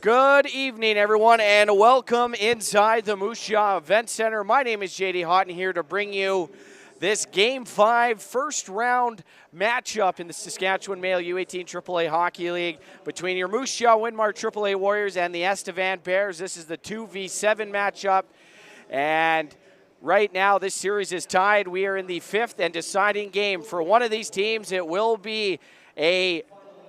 Good evening, everyone, and welcome inside the Moose Jaw Event Center. My name is JD Houghton here to bring you this Game 5 first round matchup in the Saskatchewan Male U18 AAA Hockey League between your Moose Jaw Winmar AAA Warriors and the Estevan Bears. This is the 2v7 matchup, and right now this series is tied. We are in the fifth and deciding game. For one of these teams, it will be a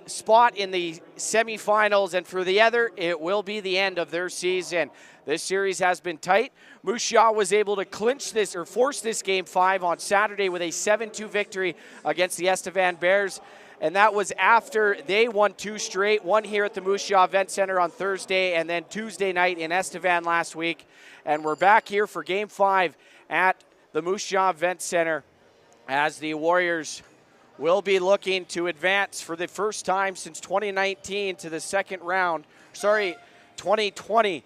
spot in the semifinals, and for the other, it will be the end of their season. This series has been tight. Moose Jaw was able to clinch this or force this Game 5 on Saturday with a 7-2 victory against the Estevan Bears, and that was after they won two straight, one here at the Moose Jaw Event Center on Thursday and then Tuesday night in Estevan last week. And we're back here for Game 5 at the Moose Jaw Event Center as the Warriors will be looking to advance for the first time since 2019 to the second round. 2020.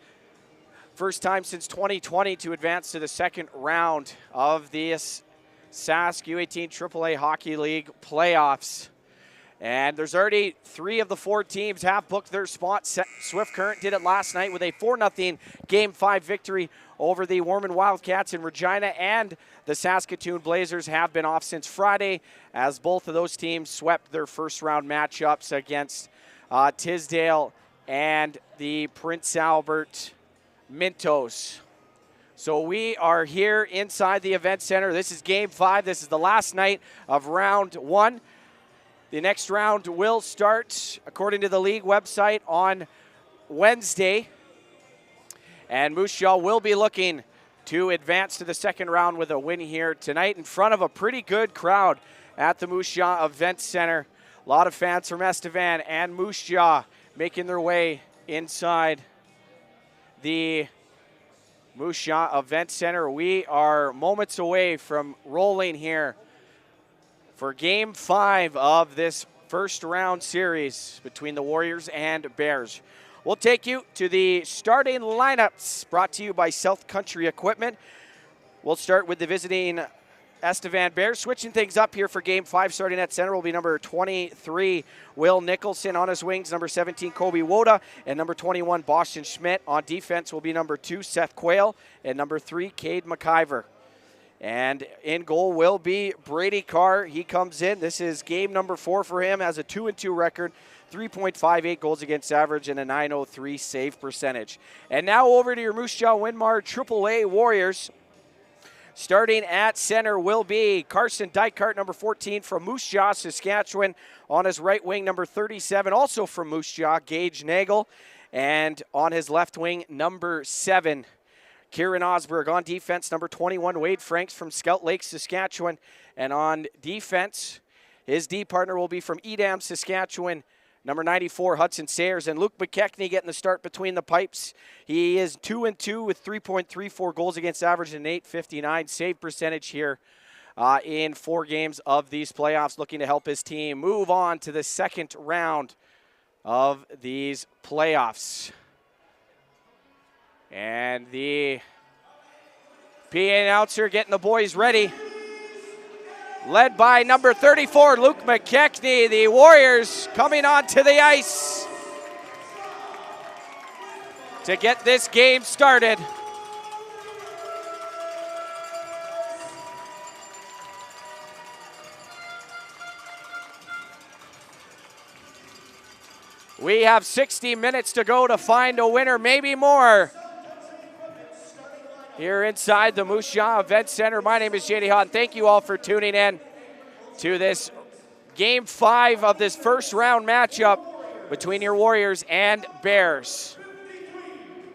First time since 2020 to advance to the second round of this Sask U18 AAA Hockey League playoffs. And there's already 3 of the 4 teams have booked their spots. Swift Current did it last night with a 4-0 Game 5 victory over the Warman Wildcats in Regina, and the Saskatoon Blazers have been off since Friday as both of those teams swept their first round matchups against Tisdale and the Prince Albert Mintos. So we are here inside the event center. This is Game 5. This is the last night of round 1. The next round will start, according to the league website, on Wednesday. And Moose Jaw will be looking to advance to the second round with a win here tonight in front of a pretty good crowd at the Moose Jaw Event Center. A lot of fans from Estevan and Moose Jaw making their way inside the Moose Jaw Event Center. We are moments away from rolling here for Game 5 of this first round series between the Warriors and Bears. We'll take you to the starting lineups brought to you by South Country Equipment. We'll start with the visiting Estevan Bears. Switching things up here for Game 5, starting at center will be number 23, Will Nicholson. On his wings, number 17, Kobe Woda, and number 21, Boston Schmidt. On defense will be number 2, Seth Quayle, and number 3, Cade McIver. And in goal will be Brady Carr. He comes in. This is game number 4 for him, has a 2-2 record, 3.58 goals against average, and a .903 save percentage. And now over to your Moose Jaw Winmar AAA Warriors. Starting at center will be Carson Dykart, number 14 from Moose Jaw, Saskatchewan. On his right wing, number 37, also from Moose Jaw, Gage Nagel. And on his left wing, number 7, Kieran Osberg. On defense, number 21, Wade Franks from Scout Lake, Saskatchewan. And on defense, his D partner will be from Edam, Saskatchewan, number 94, Hudson Sayers. And Luke McKechnie getting the start between the pipes. He is 2-2 with 3.34 goals against average and an .859 save percentage here in 4 games of these playoffs, looking to help his team move on to the second round of these playoffs. And the PA announcer getting the boys ready. Led by number 34, Luke McKechnie. The Warriors coming onto the ice to get this game started. We have 60 minutes to go to find a winner, maybe more, here inside the Moose Jaw Event Center. My name is JD Houghton. Thank you all for tuning in to this Game 5 of this first round matchup between your Warriors and Bears.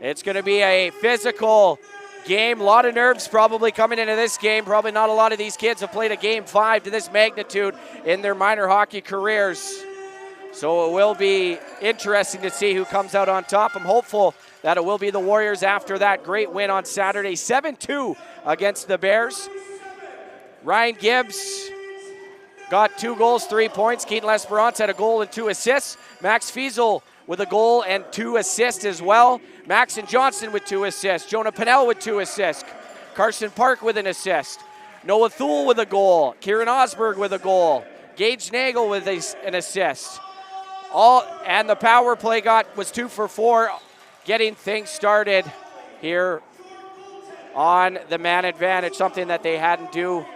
It's going to be a physical game. A lot of nerves probably coming into this game. Probably not a lot of these kids have played a Game 5 to this magnitude in their minor hockey careers. So it will be interesting to see who comes out on top. I'm hopeful that it will be the Warriors after that great win on Saturday, 7-2 against the Bears. Ryan Gibbs got 2 goals, 3 points. Keaton L'Esperance had a goal and 2 assists. Max Fiesel with a goal and 2 assists as well. Maxon Johnston with 2 assists. Jonah Pennell with 2 assists. Carson Park with an assist. Noah Thule with a goal. Kieran Osberg with a goal. Gage Nagel with an assist. And the power play was 2 for 4 getting things started here on the man advantage, something that they hadn't do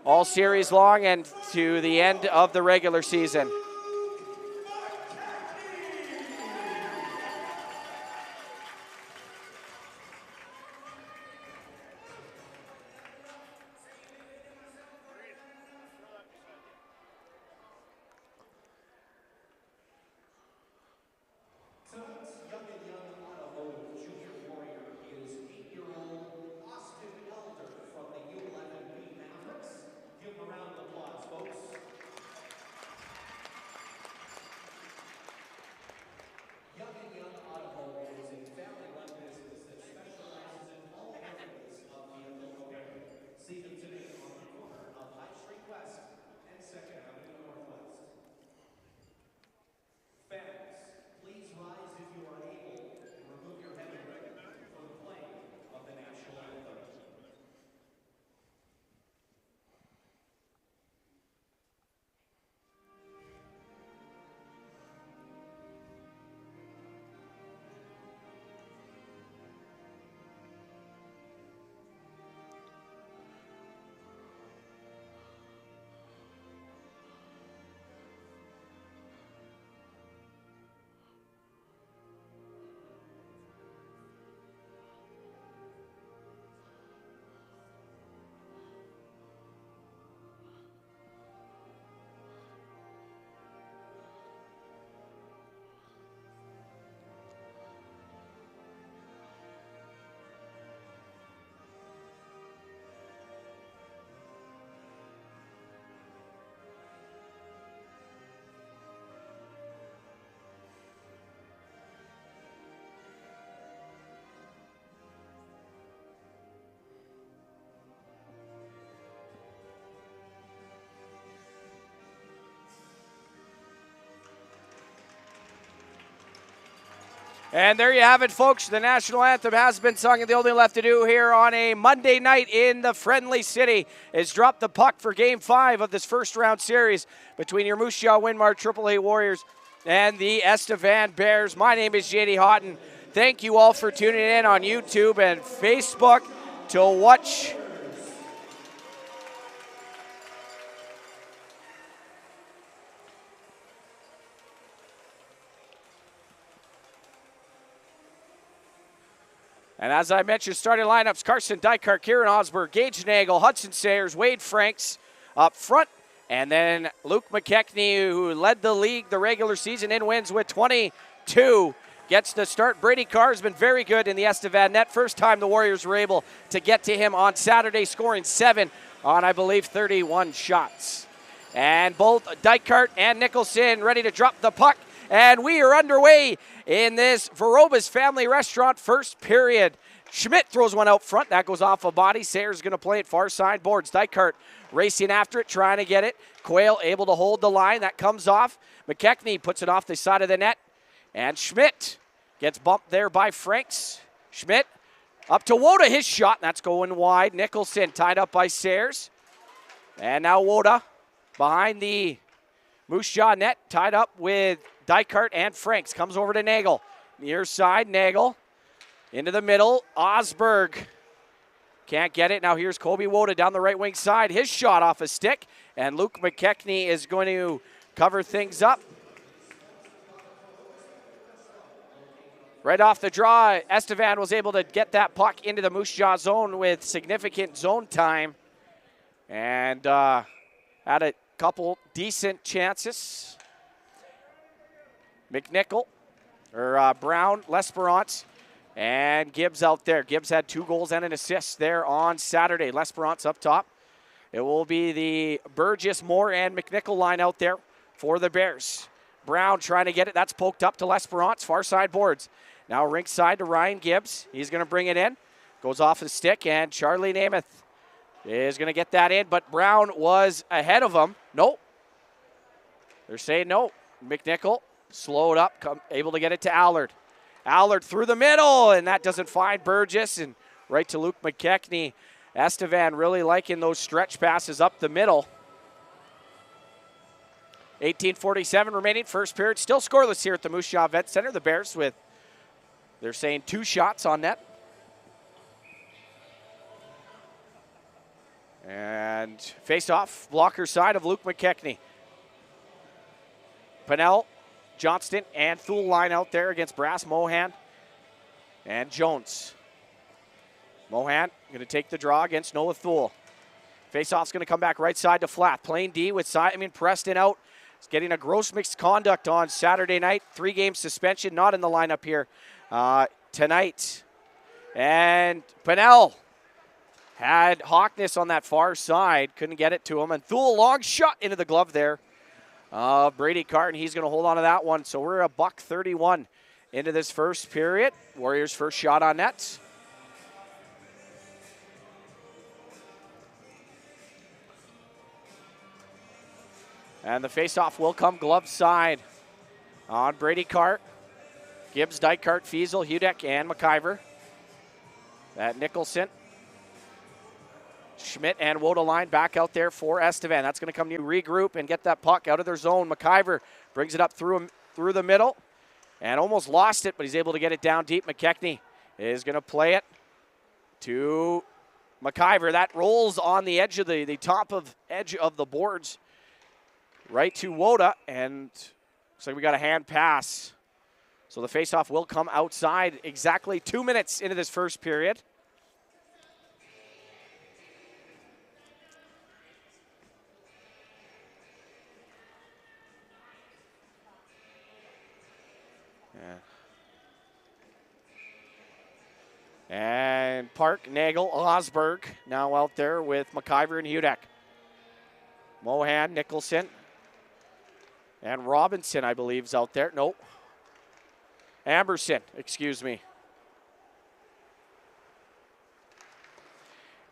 all series long and to the end of the regular season. And there you have it, folks. The national anthem has been sung, and the only left to do here on a Monday night in the Friendly City is drop the puck for Game 5 of this first-round series between your Moose Jaw Winmar AAA Warriors and the Estevan Bears. My name is JD Houghton. Thank you all for tuning in on YouTube and Facebook to watch And as I mentioned, starting lineups, Carson Dykart, Kieran Osberg, Gage Nagel, Hudson Sayers, Wade Franks up front. And then Luke McKechnie, who led the league the regular season in wins with 22, gets the start. Brady Carr has been very good in the Estevan net. First time the Warriors were able to get to him on Saturday, scoring 7 on, I believe, 31 shots. And both Dykart and Nicholson ready to drop the puck. And we are underway in this Veroba's Family Restaurant first period. Schmidt throws one out front. That goes off a body. Sayers going to play it far side boards. Dykart racing after it, trying to get it. Quayle able to hold the line. That comes off. McKechnie puts it off the side of the net. And Schmidt gets bumped there by Franks. Schmidt up to Woda. His shot. That's going wide. Nicholson tied up by Sayers. And now Woda behind the Moose Jaw net, tied up with Dykart and Franks. Comes over to Nagel. Near side, Nagel. Into the middle, Osberg. Can't get it. Now here's Kobe Woda down the right wing side. His shot off a stick. And Luke McKechnie is going to cover things up. Right off the draw, Estevan was able to get that puck into the Moose Jaw zone with significant zone time. And had a couple decent chances. Brown, L'Esperance, and Gibbs out there. Gibbs had 2 goals and an assist there on Saturday. L'Esperance up top. It will be the Burgess, Moore, and McNichol line out there for the Bears. Brown trying to get it. That's poked up to L'Esperance, far side boards. Now rink side to Ryan Gibbs. He's going to bring it in. Goes off the stick, and Charlie Namath is going to get that in, but Brown was ahead of him. Nope. They're saying no. McNichol slowed up, able to get it to Allard. Allard through the middle, and that doesn't find Burgess, and right to Luke McKechnie. Estevan really liking those stretch passes up the middle. 18:47 remaining, first period. Still scoreless here at the Moose Jaw Vet Center. The Bears with They're saying 2 shots on net. And face-off, blocker side of Luke McKechnie. Pennell, Johnston, and Thule line out there against Brass, Mohan, and Jones. Mohan going to take the draw against Noah Thule. Face-off's going to come back right side to Flat. Playing D with Simon Preston out. He's getting a gross misconduct on Saturday night. 3-game suspension, not in the lineup here tonight. And Pennell had Hawkness on that far side. Couldn't get it to him. And Thule, long shot into the glove there. Brady Carton, he's going to hold on to that one. So we're a $1:31 into this first period. Warriors' first shot on net. And the faceoff will come glove side on Brady Cart. Gibbs, Dykart, Fiesel, Hudek, and McIver. That Nicholson. Schmidt and Woda line back out there for Estevan. That's going to come to regroup and get that puck out of their zone. McIver brings it up through the middle and almost lost it, but he's able to get it down deep. McKechnie is going to play it to McIver. That rolls on the edge of the top of edge of the boards right to Woda, and looks like we got a hand pass. So the faceoff will come outside exactly 2 minutes into this first period. And Park, Nagel, Osberg now out there with McIver and Hudek. Mohan, Nicholson, and Robinson, I believe, is out there. Nope. Amberson, excuse me.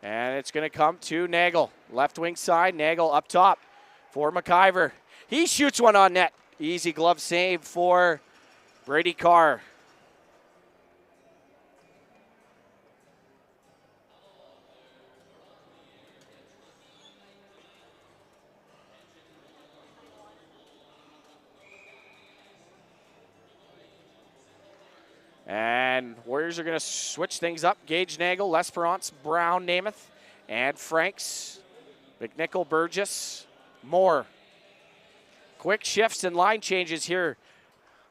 And it's going to come to Nagel. Left wing side, Nagel up top for McIver. He shoots one on net. Easy glove save for Brady Carr. And Warriors are going to switch things up. Gage, Nagel, Lesperance, Brown, Namath, and Franks. McNichol, Burgess, Moore. Quick shifts and line changes here.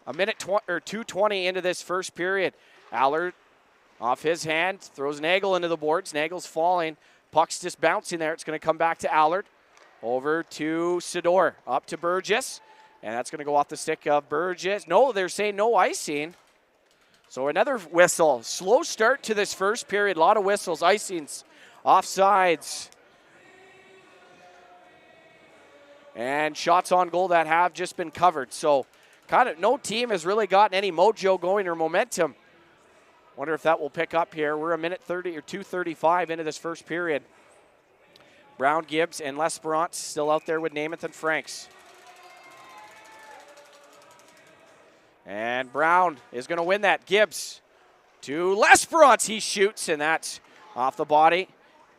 A minute 2:20 into this first period. Allard off his hand, throws Nagel into the boards. Nagel's falling. Puck's just bouncing there. It's going to come back to Allard. Over to Sador. Up to Burgess. And that's going to go off the stick of Burgess. No, they're saying no icing. So another whistle. Slow start to this first period. A lot of whistles, icings, offsides. And shots on goal that have just been covered. So kind of no team has really gotten any mojo going or momentum. Wonder if that will pick up here. We're a minute 30 or 2:35 into this first period. Brown, Gibbs, and Lesperance still out there with Namath and Franks. And Brown is going to win that. Gibbs to Lesperance. He shoots, and that's off the body.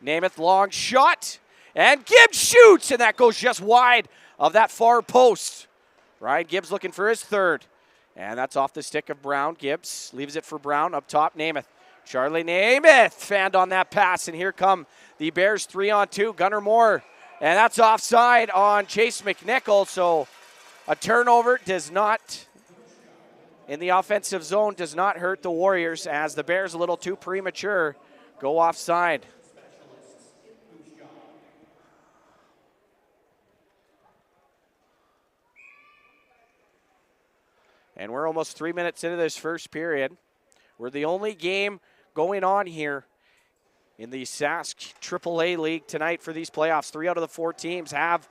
Namath, long shot. And Gibbs shoots, and that goes just wide of that far post. Ryan Gibbs looking for his third. And that's off the stick of Brown. Gibbs leaves it for Brown up top. Namath. Charlie Namath fanned on that pass, and here come the Bears 3-on-2. Gunnar Moore, and that's offside on Chase McNichol. So a turnover does not, in the offensive zone, does not hurt the Warriors, as the Bears, a little too premature, go offside. And we're almost 3 minutes into this first period. We're the only game going on here in the Sask AAA League tonight for these playoffs. 3 out of the 4 teams have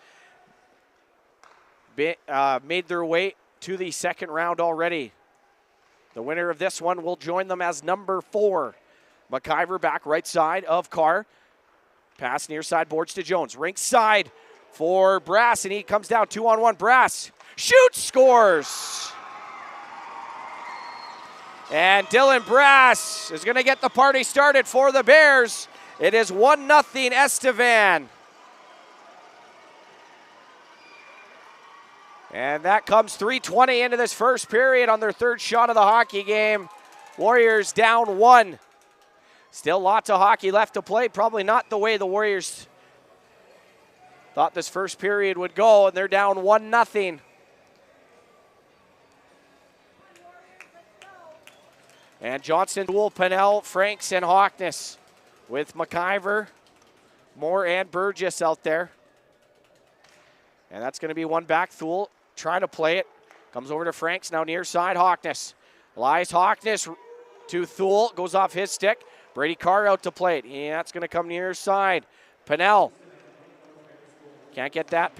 made their way to the second round already. The winner of this one will join them as number 4. McIver back right side of Carr. Pass near side boards to Jones. Rink side for Brass, and he comes down 2-on-1. Brass shoots, scores. And Dylan Brass is going to get the party started for the Bears. It is 1-0 Estevan. And that comes 3:20 into this first period on their third shot of the hockey game Warriors down 1. Still lots of hockey left to play. Probably not the way the Warriors thought this first period would go, and they're down 1-0. And Johnson, Duel, Pennell, Franks, and Hawkness with McIver, Moore, and Burgess out there. And that's going to be one back. Thule trying to play it. Comes over to Franks, now near side, Hawkness. Lies Hawkness to Thule, goes off his stick. Brady Carr out to play it. Yeah, that's going to come near side. Pennell. Can't get that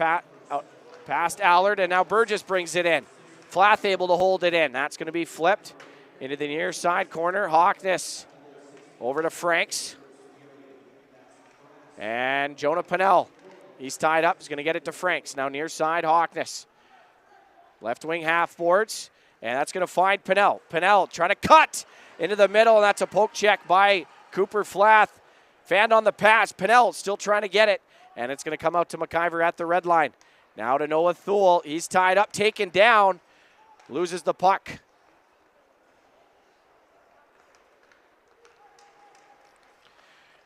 out past Allard, and now Burgess brings it in. Flath able to hold it in. That's going to be flipped into the near side corner. Hawkness over to Franks. And Jonah Pennell. He's tied up. He's going to get it to Franks. Now near side, Hawkness. Left wing half boards. And that's going to find Pennell. Pennell trying to cut into the middle, and that's a poke check by Cooper Flath. Fanned on the pass. Pennell still trying to get it. And it's going to come out to McIver at the red line. Now to Noah Thule. He's tied up, taken down. Loses the puck.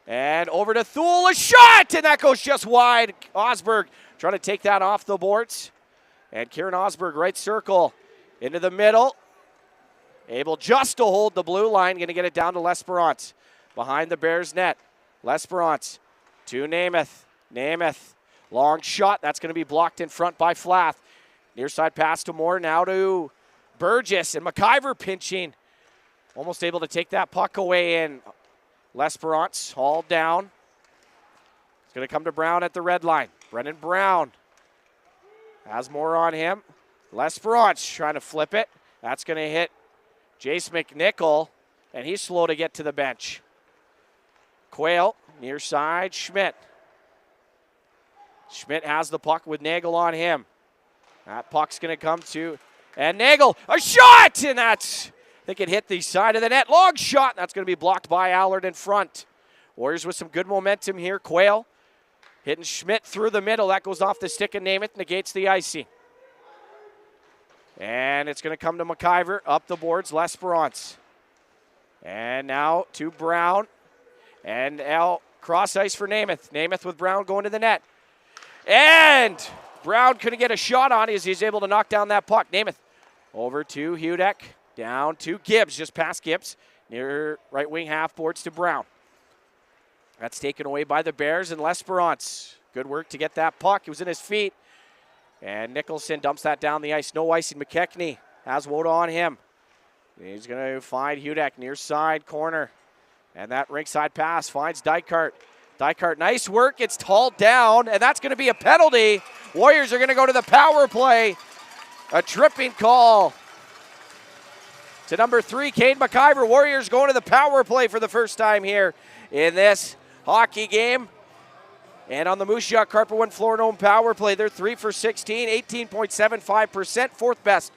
And over to Thule, a shot, and that goes just wide. Osberg trying to take that off the boards. And Kieran Osberg, right circle, into the middle. Able just to hold the blue line, going to get it down to L'Esperance. Behind the Bears net. L'Esperance to Namath. Namath, long shot, that's going to be blocked in front by Flath. Near side pass to Moore, now to Burgess, and McIver pinching. Almost able to take that puck away, and L'Esperance hauled down. It's going to come to Brown at the red line. Brennan Brown has more on him. L'Esperance trying to flip it. That's going to hit Jace McNichol, and he's slow to get to the bench. Quayle, near side, Schmidt. Schmidt has the puck with Nagel on him. That puck's going to come to, and Nagel, a shot, and that's, I think it hit the side of the net. Long shot, and that's going to be blocked by Allard in front. Warriors with some good momentum here. Quayle hitting Schmidt through the middle. That goes off the stick of Namath, negates the icing. And it's going to come to McIver, up the boards, L'Esperance. And now to Brown. And now cross ice for Namath. Namath with Brown going to the net. And Brown couldn't get a shot on as he's able to knock down that puck. Namath over to Hudek, down to Gibbs, just past Gibbs, near right wing half boards to Brown. That's taken away by the Bears and L'Esperance. Good work to get that puck. It was in his feet. And Nicholson dumps that down the ice. No icing. McKechnie has Woda on him. He's going to find Hudek near side corner. And that ringside pass finds Dykart. Dykart, nice work. It's hauled down, and that's going to be a penalty. Warriors are going to go to the power play. A tripping call to number 3, Cade McIver. Warriors going to the power play for the first time here in this hockey game. And on the Moose Jaw Carper One Floor and Home power play, they're 3 for 16, 18.75%, fourth best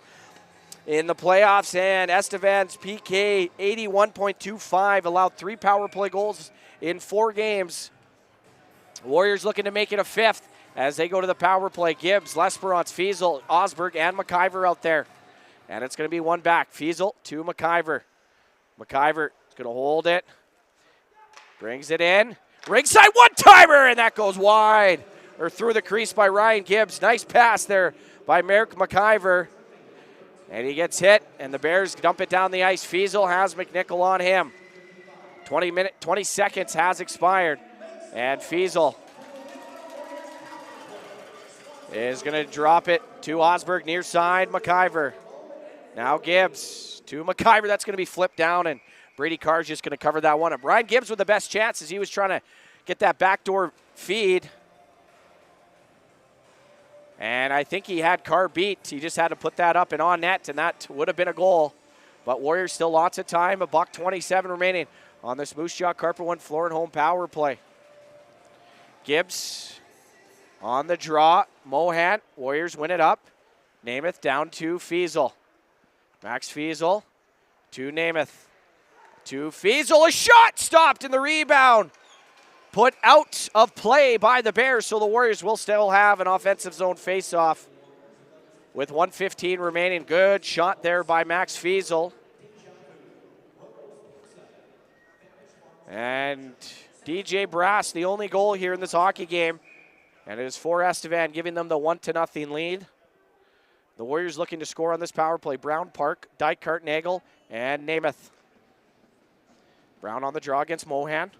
in the playoffs. And Estevan's PK, 81.25, allowed 3 power play goals in 4 games. Warriors looking to make it a 5th as they go to the power play. Gibbs, L'Esperance, Fiesel, Osberg, and McIver out there. And it's going to be one back. Fiesel to McIver. McIver is going to hold it. Brings it in. Ringside one-timer, and that goes wide. Or through the crease by Ryan Gibbs. Nice pass there by Merrick McIver. And he gets hit, and the Bears dump it down the ice. Fiesel has McNichol on him. 20 seconds has expired. And Fiesel is going to drop it to Osberg near side, McIver. Now Gibbs to McIver. That's going to be flipped down, and Brady Carr's just going to cover that one up. Ryan Gibbs with the best chances. He was trying to get that backdoor feed. And I think he had Carr beat. He just had to put that up and on net, and that would have been a goal. But Warriors still lots of time. $1:27 remaining on this Moose Jaw Carper One Floor and Home power play. Gibbs on the draw. Mohan. Warriors win it up. Namath down to Fiesel. Max Fiesel to Namath. To Fiesel. A shot stopped in the rebound. Put out of play by the Bears, so the Warriors will still have an offensive zone faceoff with 1:15 remaining. Good shot there by Max Fiesel. And DJ Brass, the only goal here in this hockey game. And it is for Estevan, giving them the 1-0 lead. The Warriors looking to score on this power play. Brown, Park, Dykart, Nagel, and Namath. Brown on the draw against Mohan.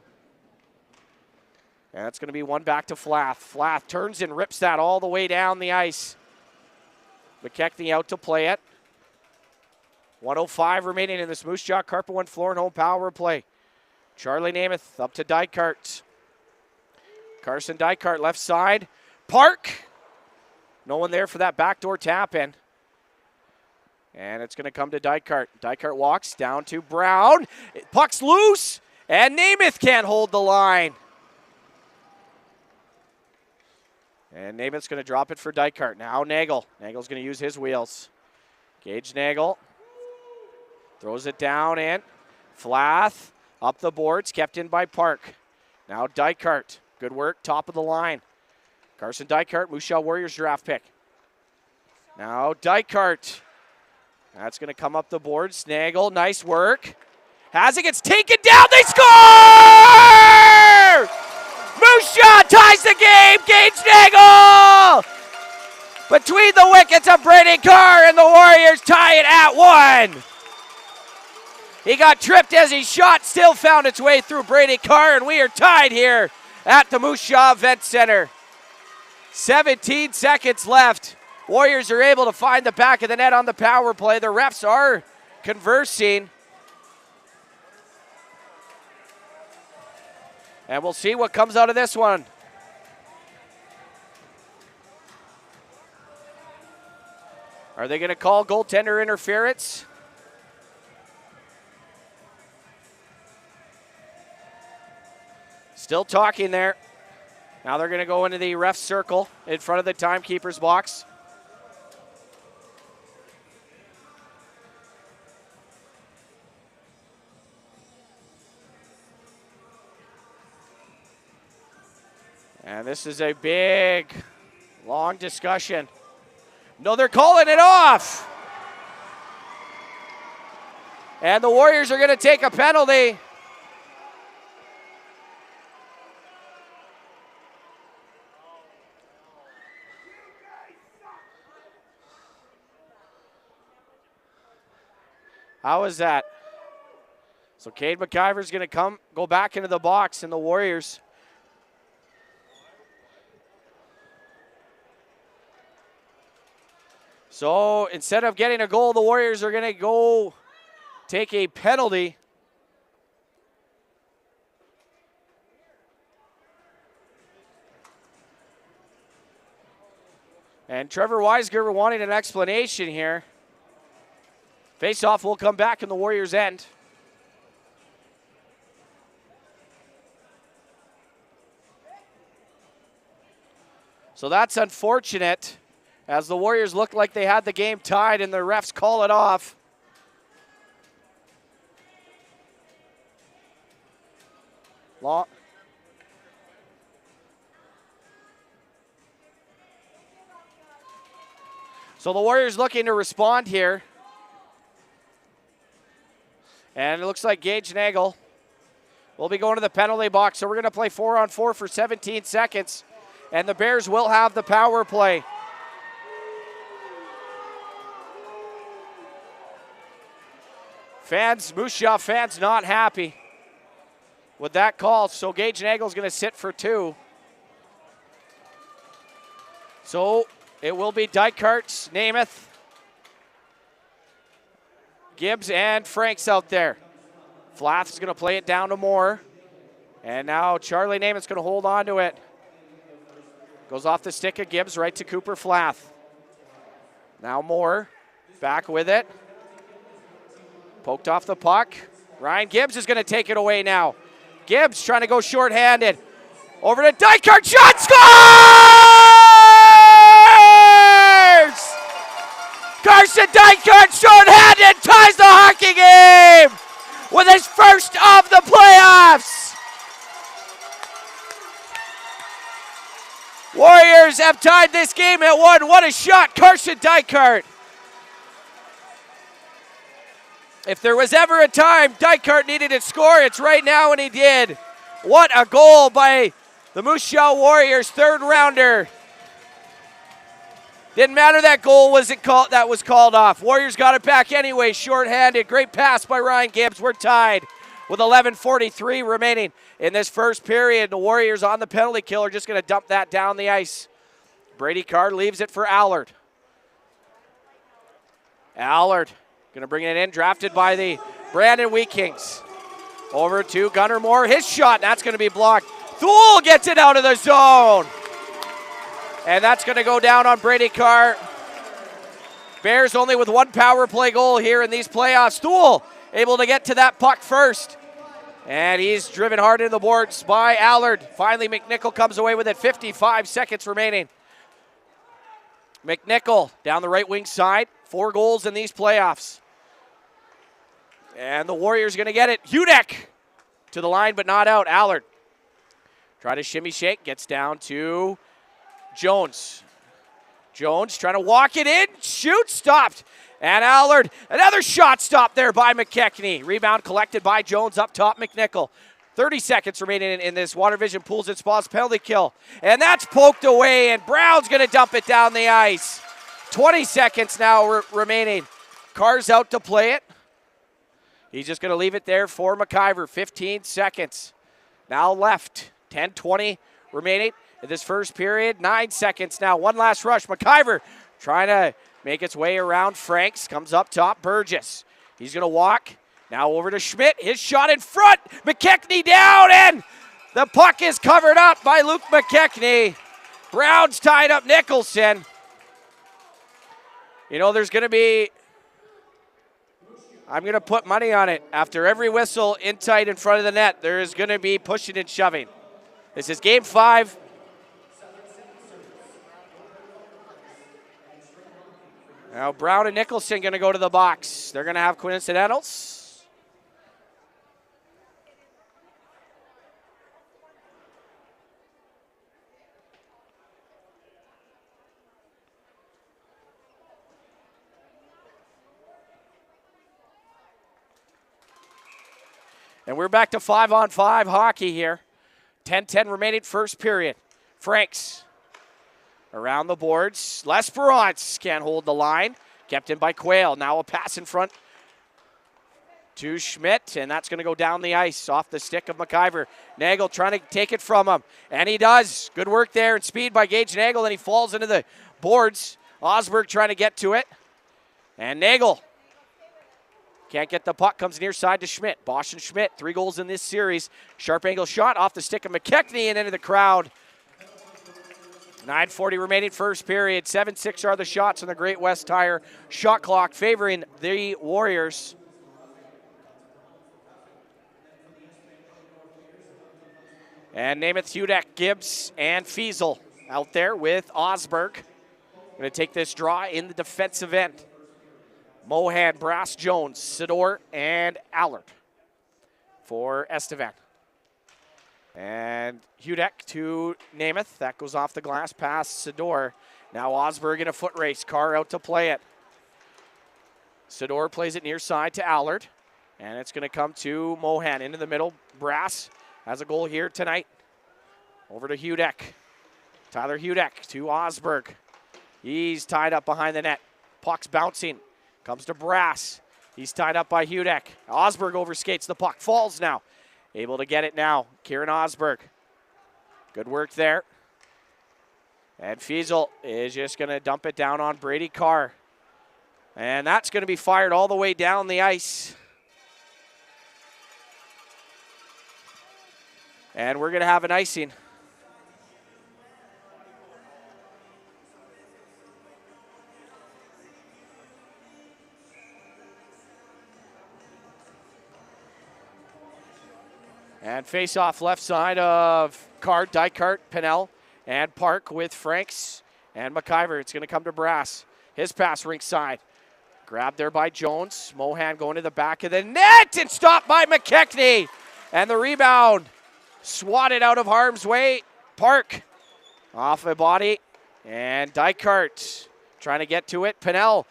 And it's going to be one back to Flath. Flath turns and rips that all the way down the ice. McKechnie out to play it. 1:05 remaining in this Moose Jaw Carpet One floor and home power play. Charlie Namath up to Dykart. Carson Dykart left side. Park. No one there for that backdoor tap in. And it's going to come to Dykart. Dykart walks down to Brown. Puck's loose. And Namath can't hold the line. And Namath's going to drop it for Dykart. Now Nagel. Nagel's going to use his wheels. Gage Nagel. Throws it down in. Flath up the boards. Kept in by Park. Now Dykart. Good work. Top of the line. Carson Dykart, Moose Jaw Warriors draft pick. Now Dykart. That's going to come up the boards. Nagel, nice work. Has it, gets taken down. They score! Moose Jaw ties the game. Gage Nagel! Between the wickets of Brady Carr, and the Warriors tie it at 1. He got tripped as he shot, still found its way through Brady Carr, and we are tied here at the Moose Jaw Event Center. 17 seconds left. Warriors are able to find the back of the net on the power play. The refs are conversing. And we'll see what comes out of this one. Are they going to call goaltender interference? Still talking there. Now they're going to go into the ref circle in front of the timekeeper's box. And this is a big, long discussion. No, they're calling it off. And the Warriors are going to take a penalty. How is that? So Cade McIver's going to go back into the box, and the Warriors. So instead of getting a goal, the Warriors are going to go take a penalty. And Trevor Weisgerber wanting an explanation here. Face-off will come back in the Warriors' end. So that's unfortunate, as the Warriors look like they had the game tied and the refs call it off. Long. So the Warriors looking to respond here. And it looks like Gage Nagel will be going to the penalty box. So we're going to play 4-on-4 for 17 seconds. And the Bears will have the power play. Moose Jaw fans not happy with that call. So Gage Nagel's going to sit for 2. So it will be Dykart, Namath, Gibbs, and Franks out there. Flath is going to play it down to Moore. And now Charlie Namath's going to hold on to it. Goes off the stick of Gibbs right to Cooper Flath. Now Moore back with it. Poked off the puck. Ryan Gibbs is going to take it away now. Gibbs trying to go shorthanded. Over to Dykart. Shot, scores! Carson Dykart shorthanded ties the hockey game with his first of the playoffs. Warriors have tied this game at 1. What a shot, Carson Dykart. If there was ever a time Dykart needed to score, it's right now, and he did. What a goal by the Moose Jaw Warriors, third rounder. Didn't matter that goal was called off. Warriors got it back anyway, shorthanded. Great pass by Ryan Gibbs. We're tied with 11:43 remaining in this first period. The Warriors on the penalty kill are just going to dump that down the ice. Brady Carr leaves it for Allard. Allard going to bring it in, drafted by the Brandon Wheat Kings. Over to Gunnar Moore, his shot, that's going to be blocked. Thule gets it out of the zone. And that's going to go down on Brady Carr. Bears only with one power play goal here in these playoffs. Thule able to get to that puck first. And he's driven hard into the boards by Allard. Finally, McNichol comes away with it, 55 seconds remaining. McNichol down the right wing side, 4 goals in these playoffs. And the Warriors going to get it. Hudek to the line, but not out. Allard try to shimmy shake, gets down to Jones. Jones trying to walk it in, shoot, stopped. And Allard, another shot stopped there by McKechnie. Rebound collected by Jones up top, McNichol. 30 seconds remaining in this. Water Vision pulls its balls, penalty kill. And that's poked away, and Brown's going to dump it down the ice. 20 seconds now remaining. Carr's out to play it. He's just going to leave it there for McIver. 15 seconds now left. 10-20 remaining in this first period. 9 seconds now. One last rush. McIver trying to make its way around Franks. Comes up top. Burgess. He's going to walk. Now over to Schmidt. His shot in front. McKechnie down, and the puck is covered up by Luke McKechnie. Brown's tied up Nicholson. You know, there's going to be, I'm going to put money on it. After every whistle in tight in front of the net, there is going to be pushing and shoving. This is game 5. Now Brown and Nicholson going to go to the box. They're going to have coincidentals. And we're back to 5-on-5 hockey here. 10-10 remaining first period. Franks around the boards. L'Esperance can't hold the line. Kept in by Quayle. Now a pass in front to Schmidt, and that's going to go down the ice off the stick of McIver. Nagel trying to take it from him, and he does. Good work there and speed by Gage Nagel, and he falls into the boards. Osberg trying to get to it, and Nagel can't get the puck, comes near side to Schmidt. Bosch and Schmidt, 3 goals in this series. Sharp angle shot off the stick of McKechnie and into the crowd. 9:40 remaining first period. 7-6 are the shots on the Great West Tire shot clock favoring the Warriors. And Namath, Hudek, Gibbs, and Fiesel out there with Osberg. Going to take this draw in the defensive end. Mohan, Brass, Jones, Sidor, and Allard for Estevan. And Hudek to Namath. That goes off the glass past Sidor. Now Osberg in a foot race. Carr out to play it. Sidor plays it near side to Allard. And it's going to come to Mohan into the middle. Brass has a goal here tonight. Over to Hudek. Tyler Hudek to Osberg. He's tied up behind the net. Puck's bouncing. Comes to Brass. He's tied up by Hudek. Osberg overskates the puck. Falls now. Able to get it now. Kieran Osberg. Good work there. And Fiesel is just going to dump it down on Brady Carr. And that's going to be fired all the way down the ice. And we're going to have an icing. And face off left side of Dykart, Pennell, and Park with Franks and McIver. It's going to come to Brass. His pass rink side. Grabbed there by Jones. Mohan going to the back of the net and stopped by McKechnie. And the rebound swatted out of harm's way. Park off a body. And Dykart trying to get to it. Pennell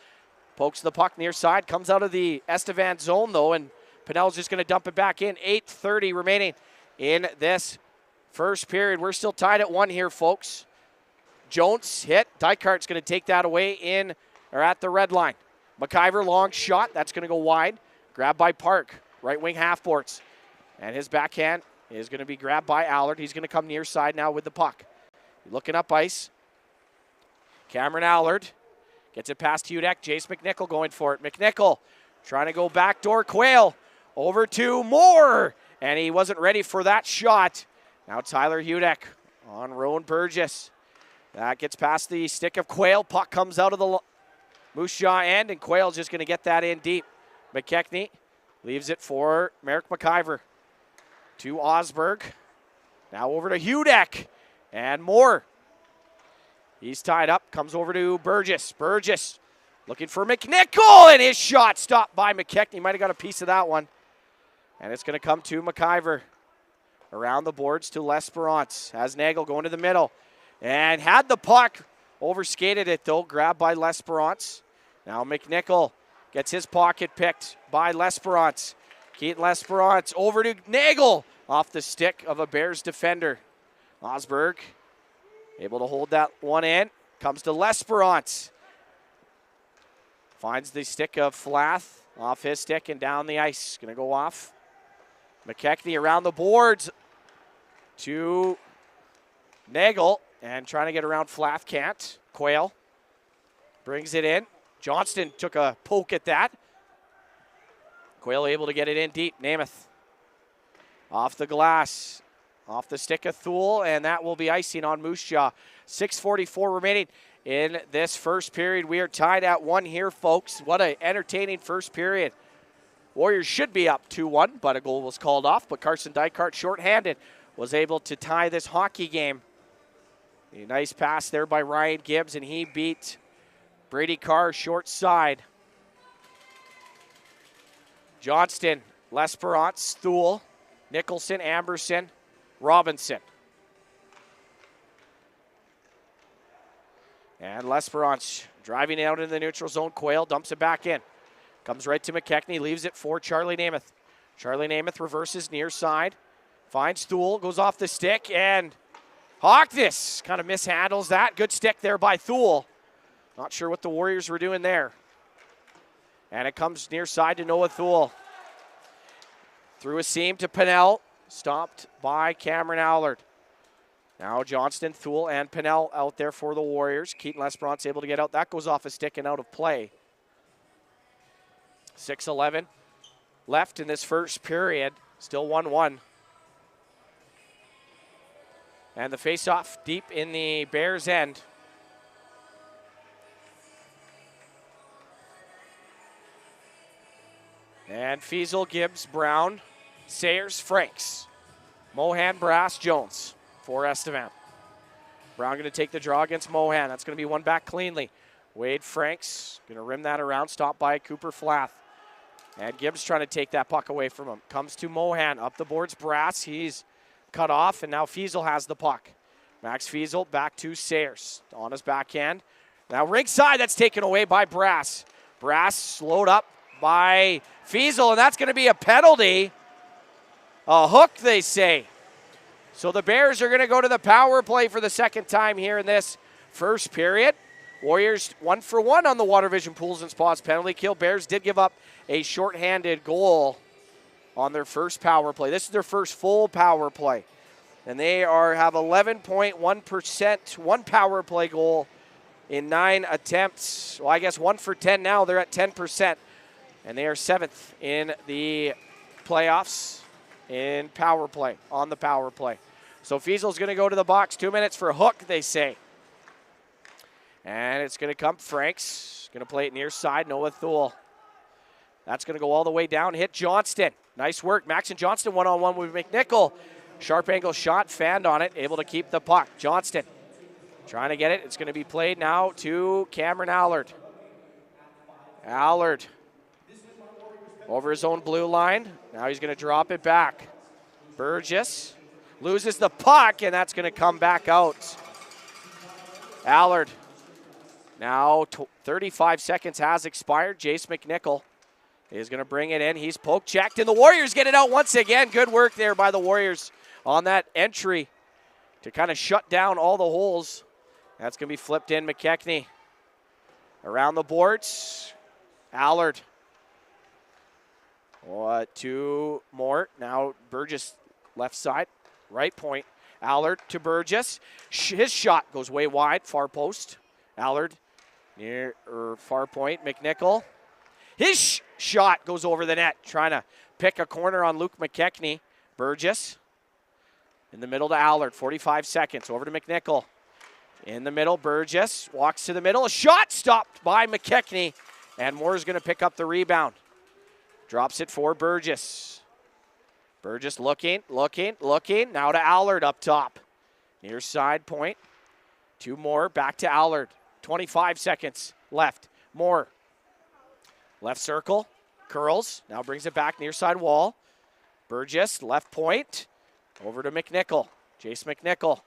Pokes the puck near side, comes out of the Estevan zone though, and Pinnell's just going to dump it back in. 8:30 remaining in this first period. We're still tied at 1 here, folks. Jones hit. Dykart's going to take that away in or at the red line. McIver, long shot. That's going to go wide. Grabbed by Park. Right wing half boards. And his backhand is going to be grabbed by Allard. He's going to come near side now with the puck. Looking up ice. Cameron Allard gets it past Hudek. Jace McNichol going for it. McNichol trying to go backdoor. Quayle over to Moore. And he wasn't ready for that shot. Now Tyler Hudek on Rowan Burgess. That gets past the stick of Quayle. Puck comes out of the Moose Jaw end, and Quayle's just going to get that in deep. McKechnie leaves it for Merrick McIver. To Osberg. Now over to Hudek. And Moore. He's tied up. Comes over to Burgess. Burgess looking for McNichol. And his shot stopped by McKechnie. Might have got a piece of that one. And it's going to come to McIver. Around the boards to L'Esperance. Has Nagel going to the middle. And had the puck. Overskated it though. Grabbed by L'Esperance. Now McNichol gets his pocket picked by L'Esperance. Keaton L'Esperance over to Nagel. Off the stick of a Bears defender. Osberg able to hold that one in. Comes to L'Esperance. Finds the stick of Flath. Off his stick and down the ice. Going to go off. McKechnie around the boards to Nagel. And trying to get around Flath, can't. Quayle brings it in. Johnston took a poke at that. Quayle able to get it in deep. Namath off the glass. Off the stick of Thule, and that will be icing on Moose Jaw. 6:44 remaining in this first period. We are tied at 1 here, folks. What an entertaining first period. Warriors should be up 2-1, but a goal was called off. But Carson Dykart, shorthanded, was able to tie this hockey game. A nice pass there by Ryan Gibbs, and he beat Brady Carr short side. Johnston, L'Esperance, Thule, Nicholson, Amberson, Robinson. And L'Esperance driving out in the neutral zone. Quayle dumps it back in. Comes right to McKechnie, leaves it for Charlie Namath. Charlie Namath reverses near side. Finds Thule, goes off the stick, and Hockness kind of mishandles that. Good stick there by Thule. Not sure what the Warriors were doing there. And it comes near side to Noah Thule. Through a seam to Pinnell. Stopped by Cameron Allard. Now Johnston, Thule, and Pinnell out there for the Warriors. Keaton L'Esperance able to get out. That goes off a stick and out of play. 6:11 left in this first period. Still 1-1. And the face-off deep in the Bears' end. And Fiesel, Gibbs, Brown, Sayers, Franks, Mohan, Brass, Jones for Estevan. Brown going to take the draw against Mohan. That's going to be one back cleanly. Wade Franks going to rim that around, stopped by Cooper Flath. And Gibbs trying to take that puck away from him. Comes to Mohan, up the boards, Brass. He's cut off, and now Fiesel has the puck. Max Fiesel back to Sayers on his backhand. Now rink side, that's taken away by Brass. Brass slowed up by Fiesel, and that's going to be a penalty. A hook, they say. So the Bears are going to go to the power play for the second time here in this first period. Warriors 1 for 1 on the Water Vision Pools and Spas penalty kill. Bears did give up a shorthanded goal on their first power play. This is their first full power play. And they have 11.1%, one power play goal in 9 attempts. Well, I guess 1 for 10 now. They're at 10%. And they are 7th in the playoffs in power play, on the power play. So Fiesel's going to go to the box. 2 minutes for a hook, they say. And it's going to come Franks. Going to play it near side, Noah Thule. That's going to go all the way down, hit Johnston. Nice work. Max and Johnston one-on-one with McNichol. Sharp angle shot, fanned on it, able to keep the puck. Johnston trying to get it. It's going to be played now to Cameron Allard. Allard over his own blue line. Now he's going to drop it back. Burgess loses the puck, and that's going to come back out. Allard Now 35 seconds has expired. Jace McNichol is going to bring it in. He's poke checked, and the Warriors get it out once again. Good work there by the Warriors on that entry to kind of shut down all the holes. That's going to be flipped in. McKechnie around the boards. Allard. Two more. Now Burgess left side, right point. Allard to Burgess. His shot goes way wide, far post. Allard near far point. McNichol. His shot goes over the net, trying to pick a corner on Luke McKechnie. Burgess in the middle to Allard. 45 seconds. Over to McNichol. In the middle, Burgess walks to the middle. A shot stopped by McKechnie, and Moore's going to pick up the rebound. Drops it for Burgess. Burgess looking. Now to Allard up top. Near side point. Two more. Back to Allard. 25 seconds left. Moore. Left circle. Curls. Now brings it back near side wall. Burgess, left point. Over to McNichol. Jace McNichol.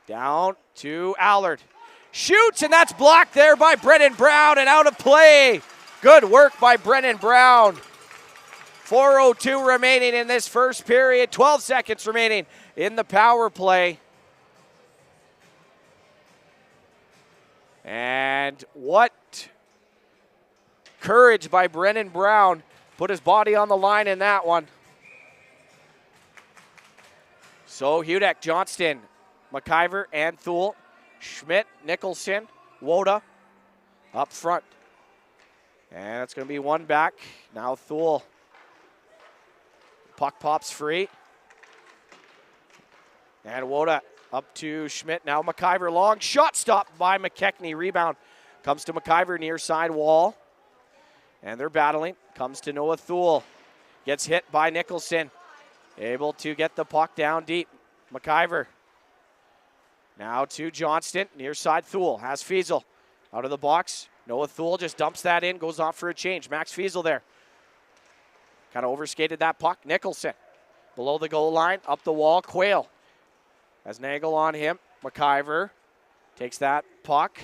Down to Allard. Shoots, and that's blocked there by Brennan Brown and out of play. Good work by Brennan Brown. 4:02 remaining in this first period. 12 seconds remaining in the power play. And what courage by Brennan Brown. Put his body on the line in that one. So Hudek, Johnston, McIver, and Thule. Schmidt, Nicholson, Woda up front. And it's going to be one back. Now Thule. Puck pops free. And Woda up to Schmidt. Now McIver, long shot stopped by McKechnie. Rebound comes to McIver near side wall. And they're battling. Comes to Noah Thule. Gets hit by Nicholson. Able to get the puck down deep. McIver. Now to Johnston. Near side Thule. Has Fiesel out of the box. Noah Thule just dumps that in. Goes off for a change. Max Fiesel there. Kind of overskated that puck. Nicholson. Below the goal line. Up the wall. Quayle. Has Nagel on him. McIver takes that puck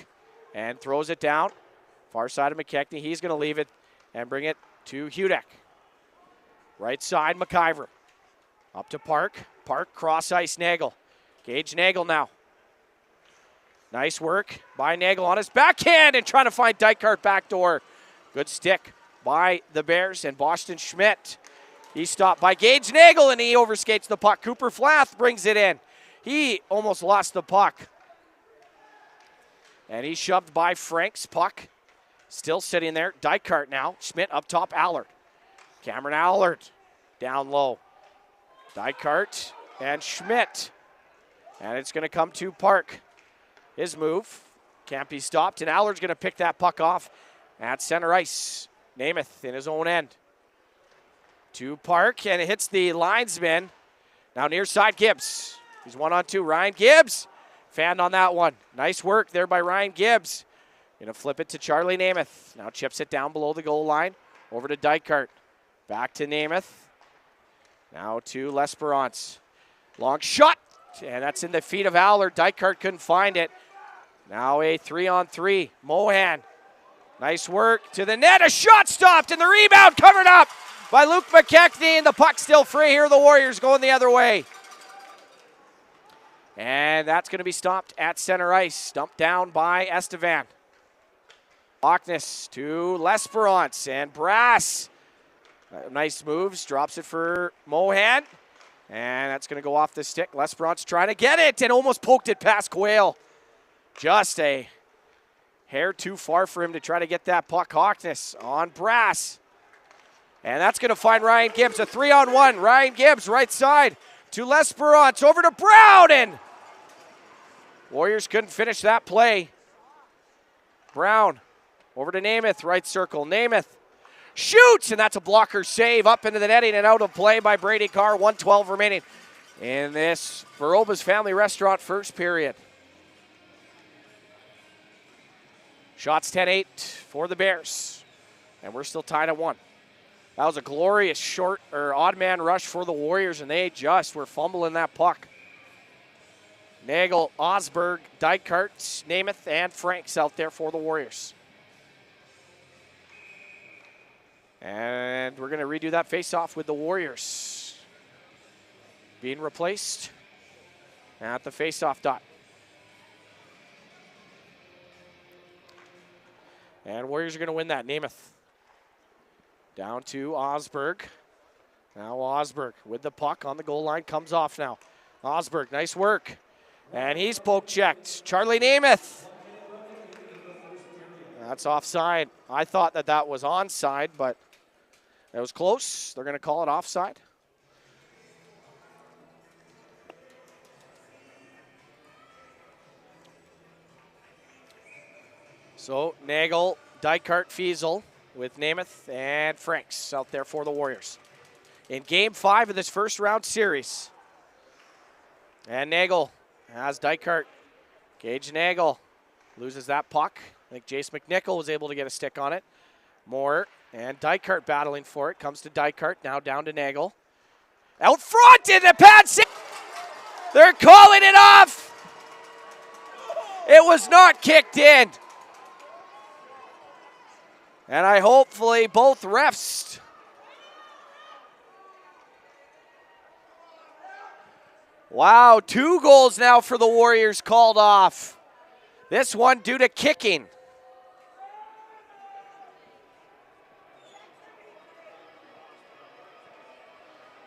and throws it down. Far side of McKechnie. He's going to leave it and bring it to Hudek. Right side, McIver. Up to Park. Park, cross ice, Nagel. Gage Nagel now. Nice work by Nagel on his backhand and trying to find Dykart backdoor. Good stick by the Bears and Boston Schmidt. He's stopped by Gage Nagel and he overskates the puck. Cooper Flath brings it in. He almost lost the puck. And he's shoved by Frank's puck. Still sitting there. Dykart now. Schmidt up top. Allard. Cameron Allard down low. Dykart and Schmidt. And it's going to come to Park. His move. Can't be stopped. And Allard's going to pick that puck off at center ice. Namath in his own end. To Park. And it hits the linesman. Now near side Gibbs. He's 1-on-2. Ryan Gibbs. Fanned on that one. Nice work there by Ryan Gibbs. Going to flip it to Charlie Namath. Now chips it down below the goal line. Over to Dykart. Back to Namath. Now to L'Esperance. Long shot. And that's in the feet of Allard. Dykart couldn't find it. Now a 3-on-3. Mohan. Nice work to the net. A shot stopped and the rebound covered up by Luke McKechnie. And the puck still free here. The Warriors going the other way. And that's going to be stopped at center ice. Dumped down by Estevan. Lockness to L'Esperance and Brass. Nice moves. Drops it for Mohan. And that's going to go off the stick. L'Esperance trying to get it and almost poked it past Quayle. Just a hair too far for him to try to get that puck. Hawkness on Brass. And that's going to find Ryan Gibbs. A 3-on-1. Ryan Gibbs right side to L'Esperance. Over to Brown. And Warriors couldn't finish that play. Brown over to Namath. Right circle. Namath shoots. And that's a blocker save up into the netting and out of play by Brady Carr. 1:12 remaining in this Veroba's Family Restaurant first period. Shots 10-8 for the Bears. And we're still tied at 1. That was a glorious short or odd man rush for the Warriors, and they just were fumbling that puck. Nagel, Osberg, Dykart, Namath, and Franks out there for the Warriors. And we're going to redo that face-off with the Warriors being replaced at the face-off dot. And Warriors are going to win that. Namath down to Osberg. Now Osberg with the puck on the goal line, comes off now. Osberg, nice work. And he's poke checked. Charlie Namath. That's offside. I thought that was onside, but it was close. They're going to call it offside. So Nagel, Dykart, Fiesel with Namath and Franks out there for the Warriors. In Game 5 of this first round series. And Nagel has Dykart. Gage Nagel loses that puck. I think Jace McNichol was able to get a stick on it. Moore and Dykart battling for it. Comes to Dykart, now down to Nagel. Out front in the pad. They're calling it off. It was not kicked in. And hopefully both refs. Wow, 2 goals now for the Warriors called off. This one due to kicking.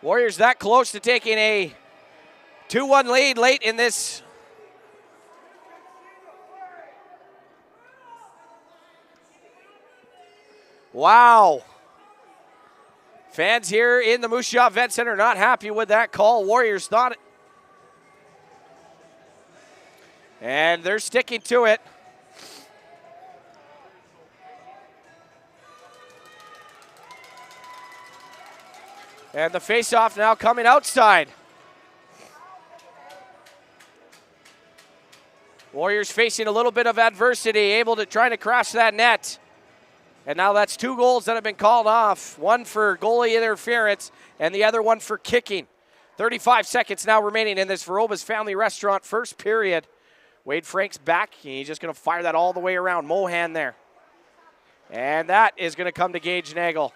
Warriors that close to taking a 2-1 lead late in this. Wow. Fans here in the Moose Jaw Event Center not happy with that call. Warriors thought it. And they're sticking to it. And the faceoff now coming outside. Warriors facing a little bit of adversity, able to try to crash that net. And now that's 2 goals that have been called off. One for goalie interference and the other one for kicking. 35 seconds now remaining in this Veroba's Family Restaurant first period. Wade Franks back. He's just going to fire that all the way around. Mohan there. And that is going to come to Gage Nagel.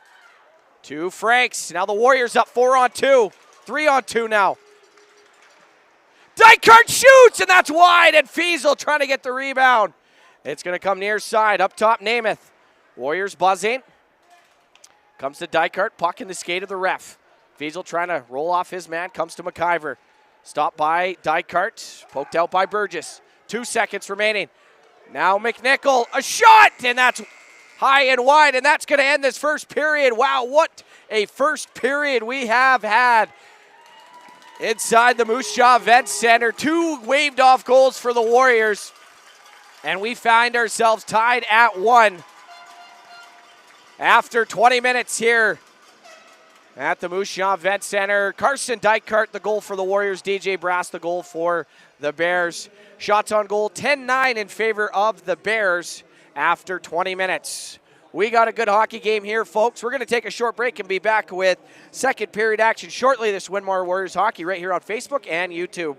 To Franks. Now the Warriors up 4-on-2. 3-on-2 now. Dykart shoots, and that's wide. And Fiesel trying to get the rebound. It's going to come near side. Up top, Namath. Warriors buzzing. Comes to Dykart. Puck in the skate of the ref. Fiesel trying to roll off his man. Comes to McIver. Stopped by Dykart. Poked out by Burgess. 2 seconds remaining. Now McNichol, a shot, and that's high and wide, and that's going to end this first period. Wow, what a first period we have had inside the Moose Jaw Event Center. 2 waved off goals for the Warriors, and we find ourselves tied at 1 after 20 minutes here at the Moose Jaw Event Center. Carson Dykart, the goal for the Warriors. DJ Brass, the goal for the Bears. Shots on goal, 10-9 in favor of the Bears after 20 minutes. We got a good hockey game here, folks. We're going to take a short break and be back with second period action shortly. This Winmar Warriors Hockey right here on Facebook and YouTube.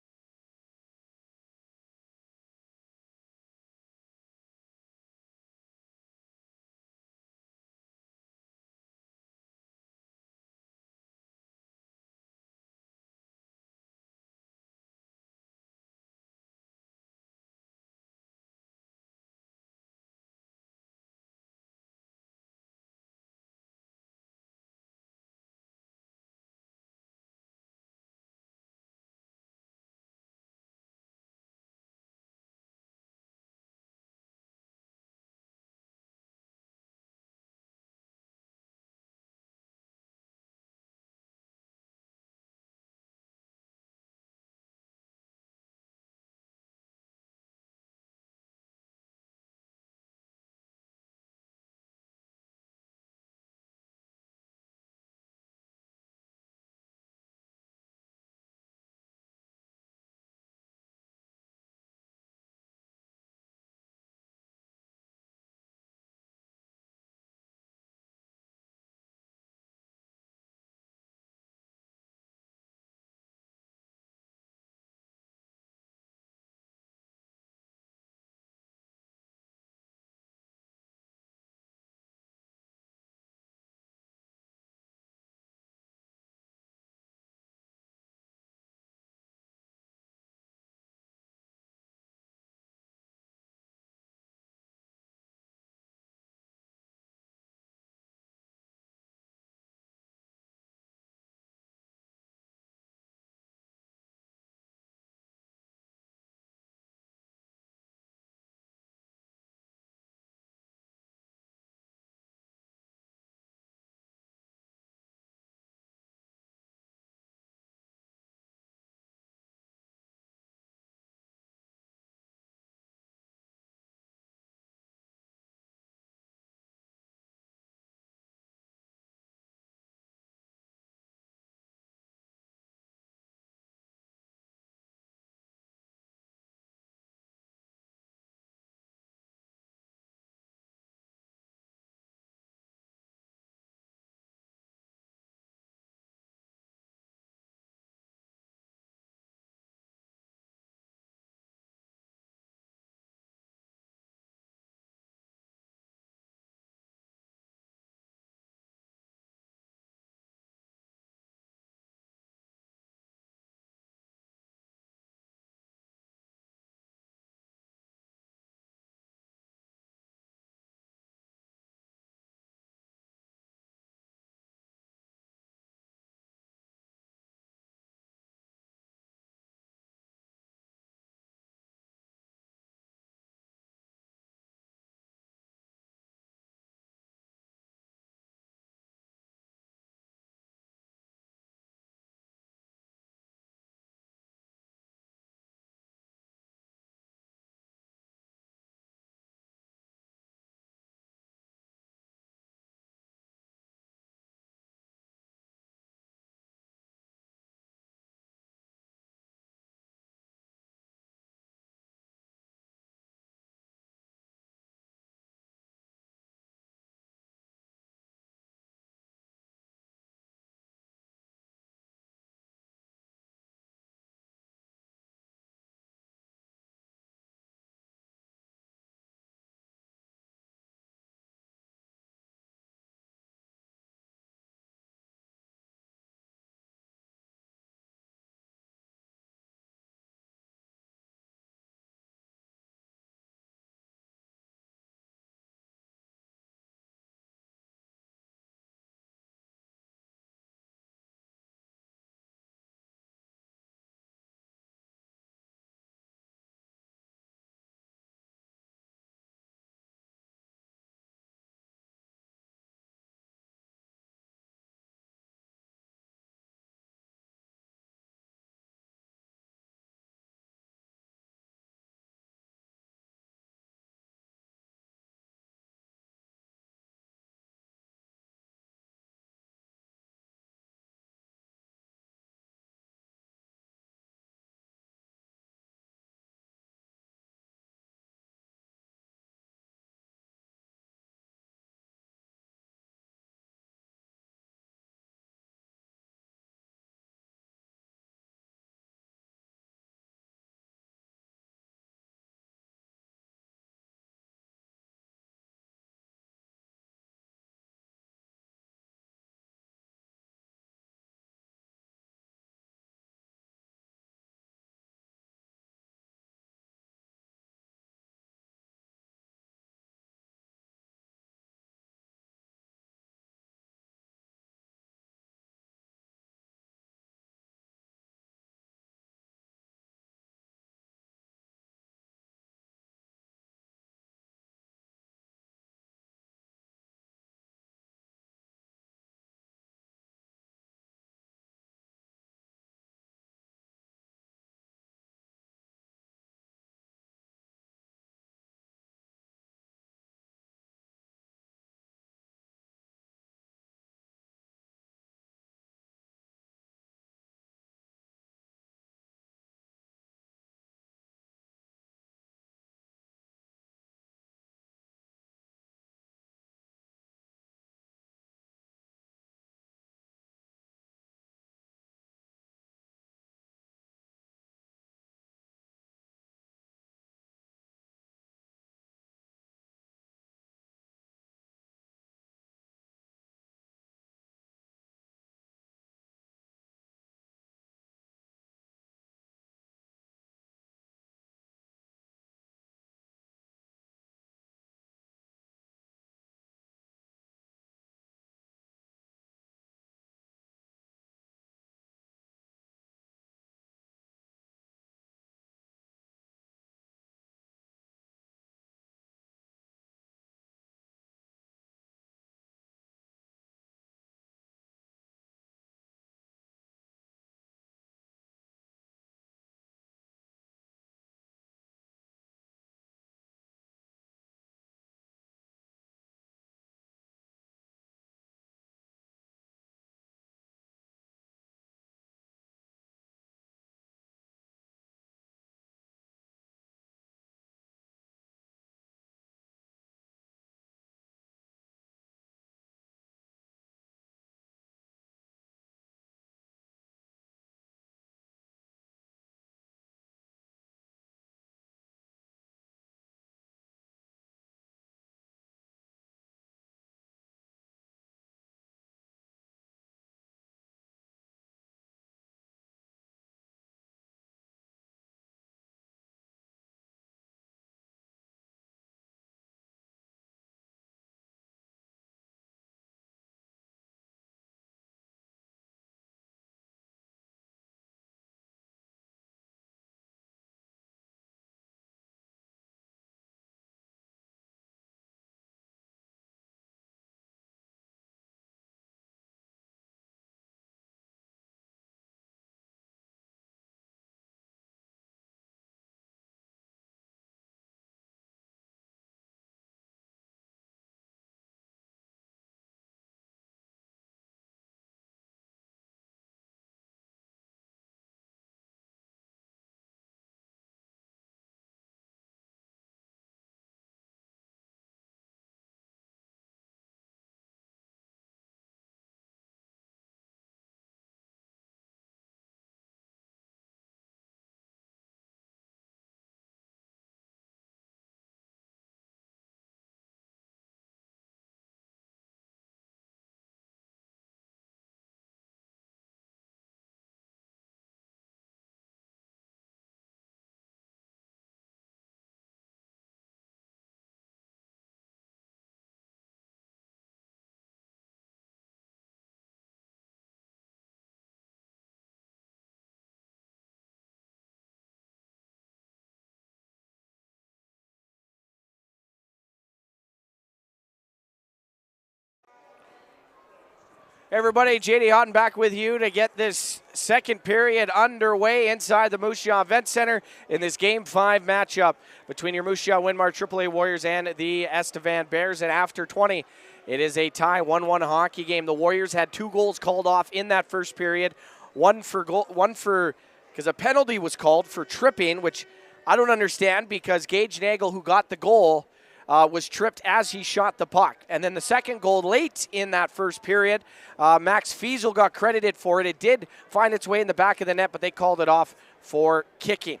Hey everybody, JD Houghton back with you to get this second period underway inside the Moose Jaw Event Center in this Game 5 matchup between your Moose Jaw Winmar AAA Warriors and the Estevan Bears. And after 20, it is a tie 1-1 hockey game. The Warriors had 2 goals called off in that first period. One for because a penalty was called for tripping, which I don't understand because Gage Nagel, who got the goal, was tripped as he shot the puck. And then the second goal late in that first period, Max Fiesel got credited for it. It did find its way in the back of the net, but they called it off for kicking.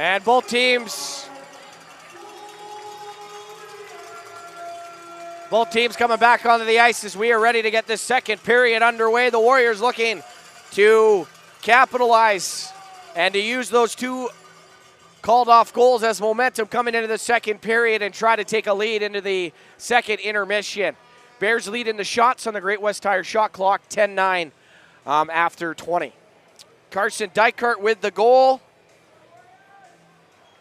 And both teams coming back onto the ice as we are ready to get this second period underway. The Warriors looking to capitalize and to use those 2 called off goals as momentum coming into the second period and try to take a lead into the second intermission. Bears lead in the shots on the Great West Tire shot clock, 10-9 after 20. Carson Dykart with the goal.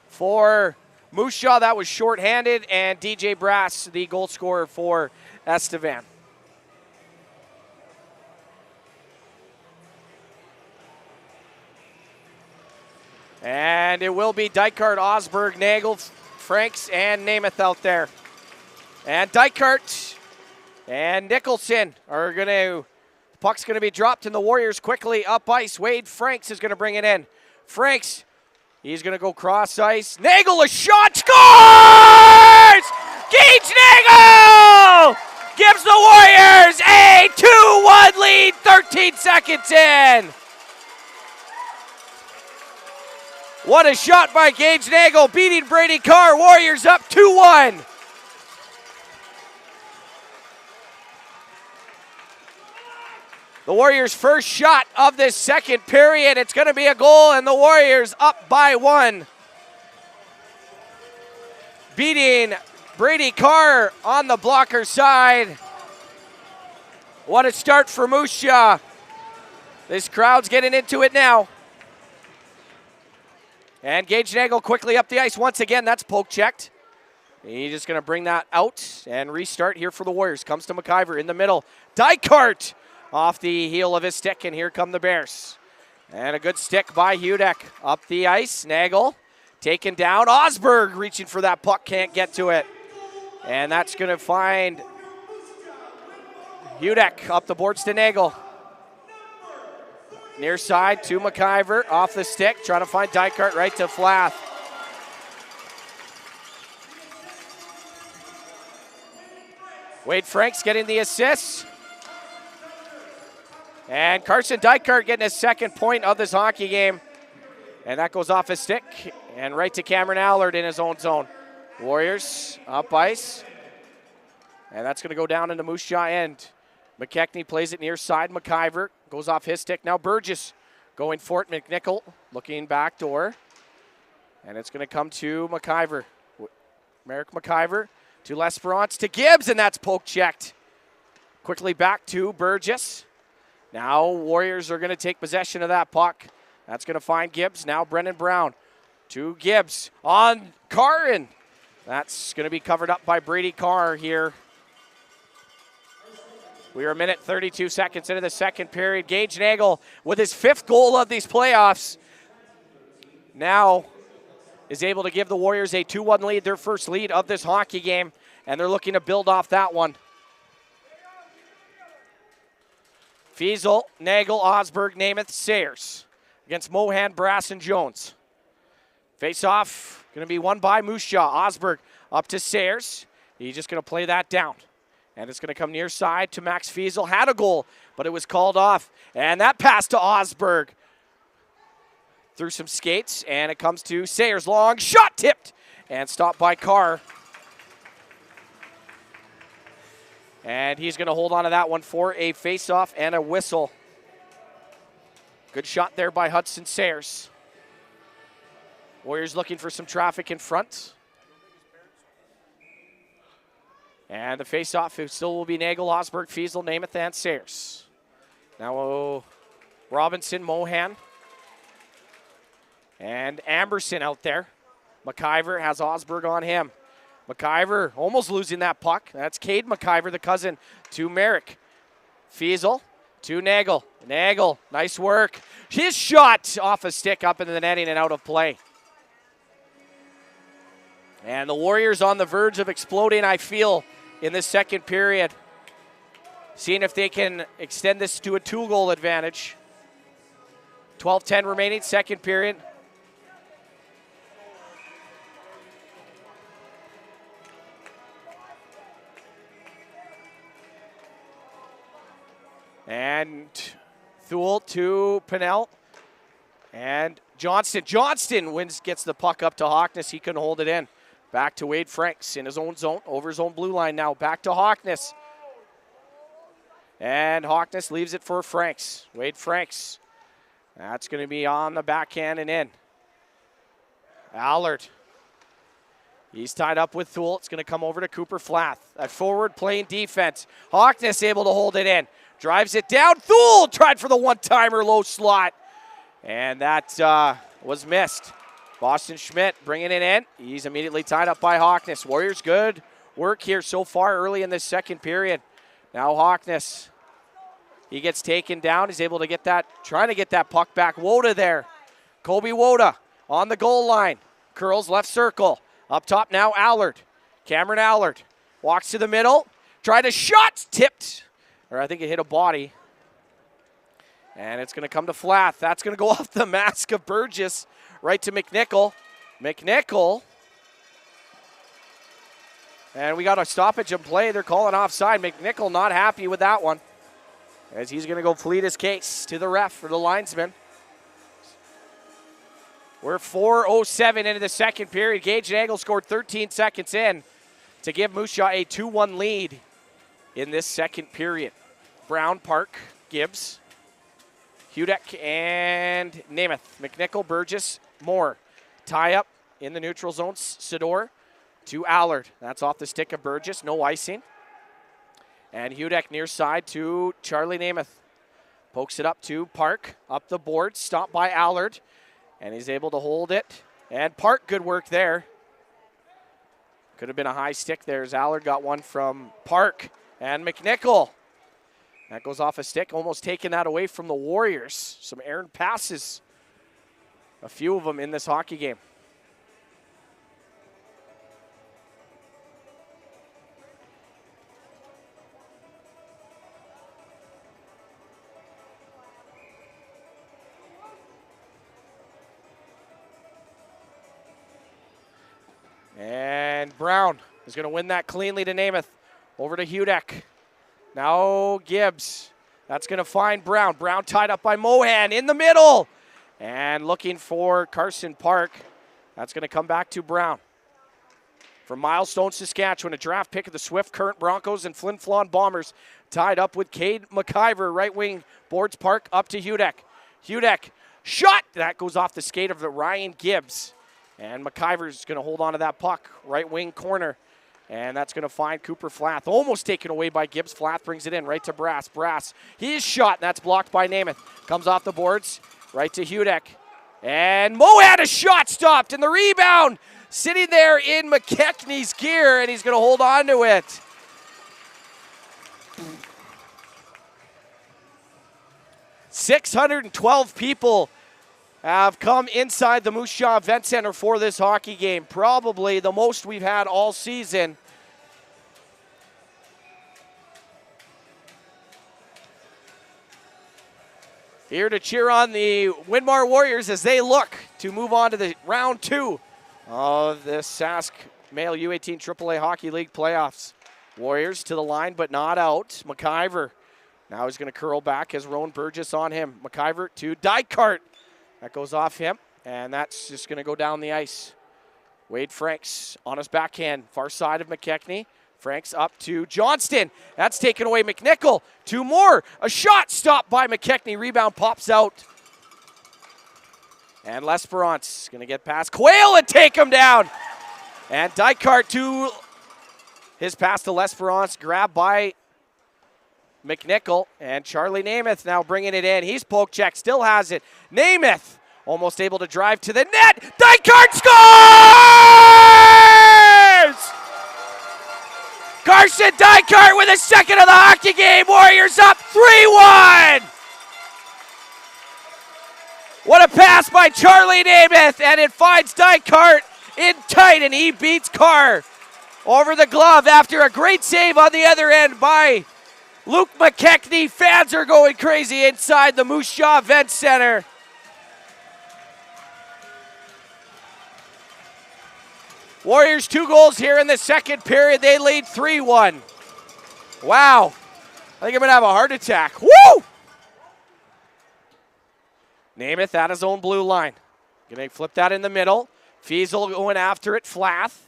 For Moose Jaw, that was shorthanded, and DJ Brass, the goal scorer for Estevan. And it will be Dykart, Osberg, Nagel, Franks, and Namath out there. And Dykart and Nicholson are going to, the puck's going to be dropped, and the Warriors quickly up ice. Wade Franks is going to bring it in. Franks, he's going to go cross ice. Nagel, a shot, scores! Gage Nagel gives the Warriors a 2-1 lead, 13 seconds in. What a shot by Gage Nagel, beating Brady Carr. Warriors up 2-1. The Warriors' first shot of this second period. It's going to be a goal, and the Warriors up by 1. Beating Brady Carr on the blocker side. What a start for Moose Jaw. This crowd's getting into it now. And Gage Nagel quickly up the ice once again. That's poke checked. He's just going to bring that out and restart here for the Warriors. Comes to McIver in the middle. Dykart off the heel of his stick, and here come the Bears. And a good stick by Hudek. Up the ice, Nagel taken down. Osberg reaching for that puck, can't get to it. And that's going to find Hudek up the boards to Nagel. Near side to McIver, off the stick, trying to find Dykart right to Flath. Wade Franks getting the assist. And Carson Dykart getting his second point of this hockey game. And that goes off his stick and right to Cameron Allard in his own zone. Warriors up ice. And that's going to go down in the Moose Jaw end. McKechnie plays it near side. McIver goes off his stick. Now Burgess going for it. McNichol looking back door. And it's going to come to McIver. Merrick McIver to L'Esperance to Gibbs, and that's poke checked. Quickly back to Burgess. Now Warriors are going to take possession of that puck. That's going to find Gibbs. Now Brendan Brown to Gibbs on Carr, and that's going to be covered up by Brady Carr here. We are a minute 32 seconds into the second period. Gage Nagel with his 5th goal of these playoffs now is able to give the Warriors a 2-1 lead, their first lead of this hockey game, and they're looking to build off that one. Fiesel, Nagel, Osberg, Namath, Sayers against Mohan, Brass, and Jones. Face-off going to be won by Moose Jaw. Osberg up to Sayers. He's just going to play that down. And it's going to come near side to Max Fiesel. Had a goal, but it was called off. And that pass to Osberg through some skates, and it comes to Sayers. Long shot tipped and stopped by Carr. And he's going to hold on to that one for a face-off and a whistle. Good shot there by Hudson Sayers. Warriors looking for some traffic in front. And the face-off still will be Nagel, Osberg, Fiesel, Namath, and Sayers. Now Robinson, Mohan, and Amberson out there. McIver has Osberg on him. McIver almost losing that puck. That's Cade McIver, the cousin, to Merrick. Fiesel to Nagel. Nagel, nice work. His shot off a stick up into the netting and out of play. And the Warriors on the verge of exploding, I feel, in this second period. Seeing if they can extend this to a 2-goal advantage. 12:10 remaining, second period. And Thule to Pinnell. And Johnston. Johnston gets the puck up to Hawkness. He couldn't hold it in. Back to Wade Franks in his own zone, over his own blue line now. Back to Hawkness. And Hawkness leaves it for Franks. Wade Franks. That's going to be on the backhand and in. Allard. He's tied up with Thule. It's going to come over to Cooper Flath. At forward playing defense. Hawkness able to hold it in. Drives it down. Thule tried for the one-timer low slot. And that was missed. Boston Schmidt bringing it in. He's immediately tied up by Hawkness. Warriors good work here so far early in this second period. Now Hawkness. He gets taken down. He's able to get that, trying to get that puck back. Woda there. Kobe Woda on the goal line. Curls left circle. Up top now Allard. Cameron Allard walks to the middle. Tried a shot. Tipped. Or I think it hit a body. And it's going to come to Flath. That's going to go off the mask of Burgess. Right to McNichol. McNichol. And we got a stoppage in play. They're calling offside. McNichol not happy with that one, as he's going to go plead his case to the ref for the linesman. We're 4:07 into the second period. Gage Nagel scored 13 seconds in to give Moose Jaw a 2-1 lead in this second period. Brown, Park, Gibbs, Hudek, and Namath. McNichol, Burgess, Moore. Tie up in the neutral zone. Sador to Allard. That's off the stick of Burgess. No icing. And Hudek near side to Charlie Namath. Pokes it up to Park. Up the board. Stopped by Allard. And he's able to hold it. And Park, good work there. Could have been a high stick there as Allard got one from Park. And McNichol. That goes off a stick. Almost taking that away from the Warriors. Some errant passes. A few of them in this hockey game. And Brown is going to win that cleanly to Namath. Over to Hudek. Now Gibbs. That's going to find Brown. Brown tied up by Mohan in the middle. And looking for Carson Park. That's going to come back to Brown. From Milestone, Saskatchewan, a draft pick of the Swift Current Broncos and Flin Flon Bombers. Tied up with Cade McIver, right wing, boards Park up to Hudek. Hudek, shot! That goes off the skate of the Ryan Gibbs. And McIver's going to hold on to that puck, right wing corner. And that's going to find Cooper Flath. Almost taken away by Gibbs. Flath brings it in right to Brass. Brass, his shot, and that's blocked by Namath. Comes off the boards, right to Hudek. And Mo had a shot stopped, and the rebound sitting there in McKechnie's gear, and he's going to hold on to it. $612 people have come inside the Moose Jaw Event Center for this hockey game. Probably the most we've had all season. Here to cheer on the Winmar Warriors as they look to move on to the round 2 of the Sask Male U18 AAA Hockey League playoffs. Warriors to the line, but not out. McIver now he's going to curl back as Rowan Burgess on him. McIver to Dykart. That goes off him, and that's just going to go down the ice. Wade Franks on his backhand, far side of McKechnie. Franks up to Johnston. That's taken away. McNichol, 2 more. A shot stopped by McKechnie. Rebound pops out And L'Esperance going to get past Quayle and take him down. And Dykart to his pass to L'Esperance, grabbed by McNichol. And Charlie Namath now bringing it in. He's poke check, still has it. Namath almost able to drive to the net. Dykart scores! Carson Dykart with a second of the hockey game. Warriors up 3-1. What a pass by Charlie Namath, and it finds Dykart in tight, and he beats Carr over the glove after a great save on the other end by Luke McKechnie. Fans are going crazy inside the Moose Jaw Event Center. Warriors 2 goals here in the second period. They lead 3-1. Wow. I think I'm going to have a heart attack. Woo! Namath at his own blue line. Going to flip that in the middle. Fiesel going after it. Flath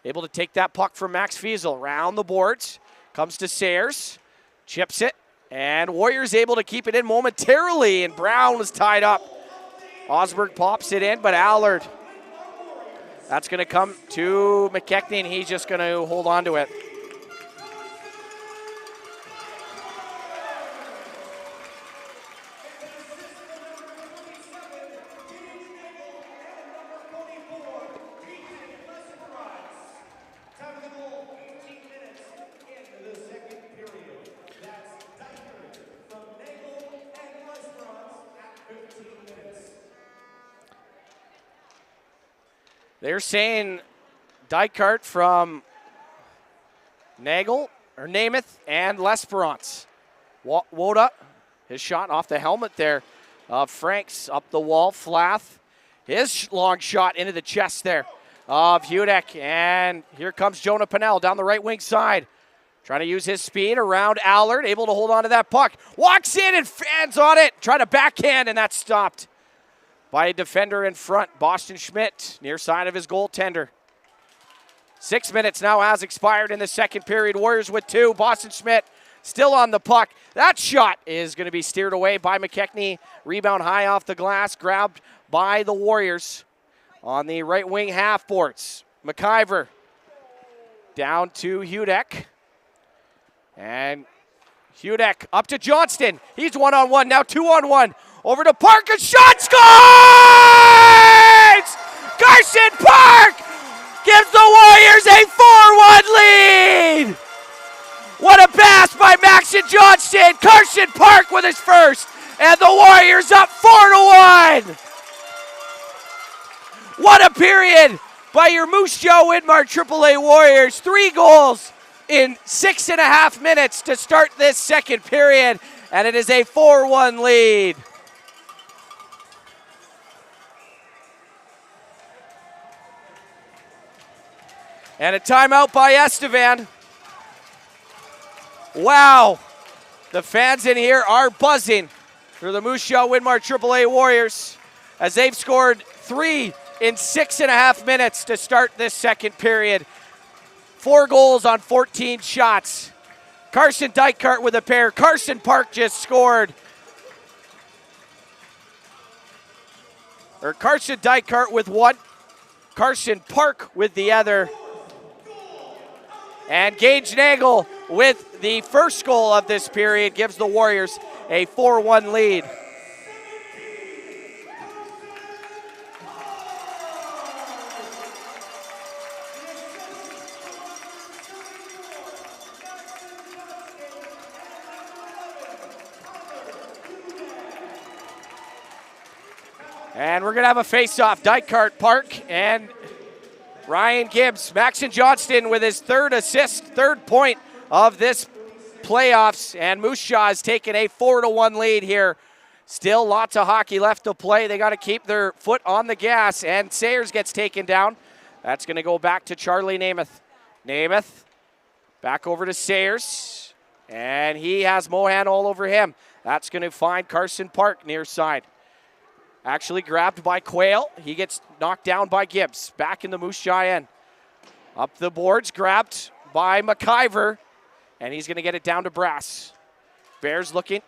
able to take that puck from Max Fiesel. Round the boards. Comes to Sayers. Chips it. And Warriors able to keep it in momentarily. And Brown was tied up. Osberg pops it in, but Allard. That's going to come to McKechnie, and he's just going to hold on to it. They're saying Dykart from Namath and L'Esperance. Woda, his shot off the helmet there. Franks up the wall. Flath, his long shot into the chest there of Hudek. And here comes Jonah Pennell down the right wing side. Trying to use his speed around Allard, able to hold on to that puck. Walks in and fans on it. Trying to backhand, and that's stopped by a defender in front. Boston Schmidt near side of his goaltender. 6 minutes now has expired in the second period. Warriors with 2. Boston Schmidt still on the puck. That shot is going to be steered away by McKechnie. Rebound high off the glass, grabbed by the Warriors on the right wing half boards. McIver down to Hudek. And Hudek up to Johnston. He's one-on-one, now 2-on-1. Over to Park, a shot, scores! Carson Park gives the Warriors a 4-1 lead! What a pass by Maxon Johnston. Carson Park with his first, and the Warriors up 4-1! What a period by your Moose Jaw Widmar AAA Warriors. 3 goals in 6.5 minutes to start this second period, and it is a 4-1 lead. And a timeout by Estevan. Wow. The fans in here are buzzing for the Moose Jaw Widmar AAA Warriors as they've scored 3 in 6.5 minutes to start this second period. 4 goals on 14 shots. Carson Dykart with a pair. Carson Park just scored. Or Carson Dykart with 1. Carson Park with the other. And Gage Nagel with the first goal of this period gives the Warriors a 4-1 lead. And we're going to have a face-off. Dykart Park and Ryan Gibbs. Maxon Johnston with his 3rd assist, 3rd point of this playoffs. And Moose Jaw has taken a 4-1 lead here. Still lots of hockey left to play. They got to keep their foot on the gas. And Sayers gets taken down. That's going to go back to Charlie Namath. Namath back over to Sayers. And he has Mohan all over him. That's going to find Carson Park near side. Actually grabbed by Quayle. He gets knocked down by Gibbs. Back in the Moose Jaw end. Up the boards, grabbed by McIver. And he's going to get it down to Brass. Bears looking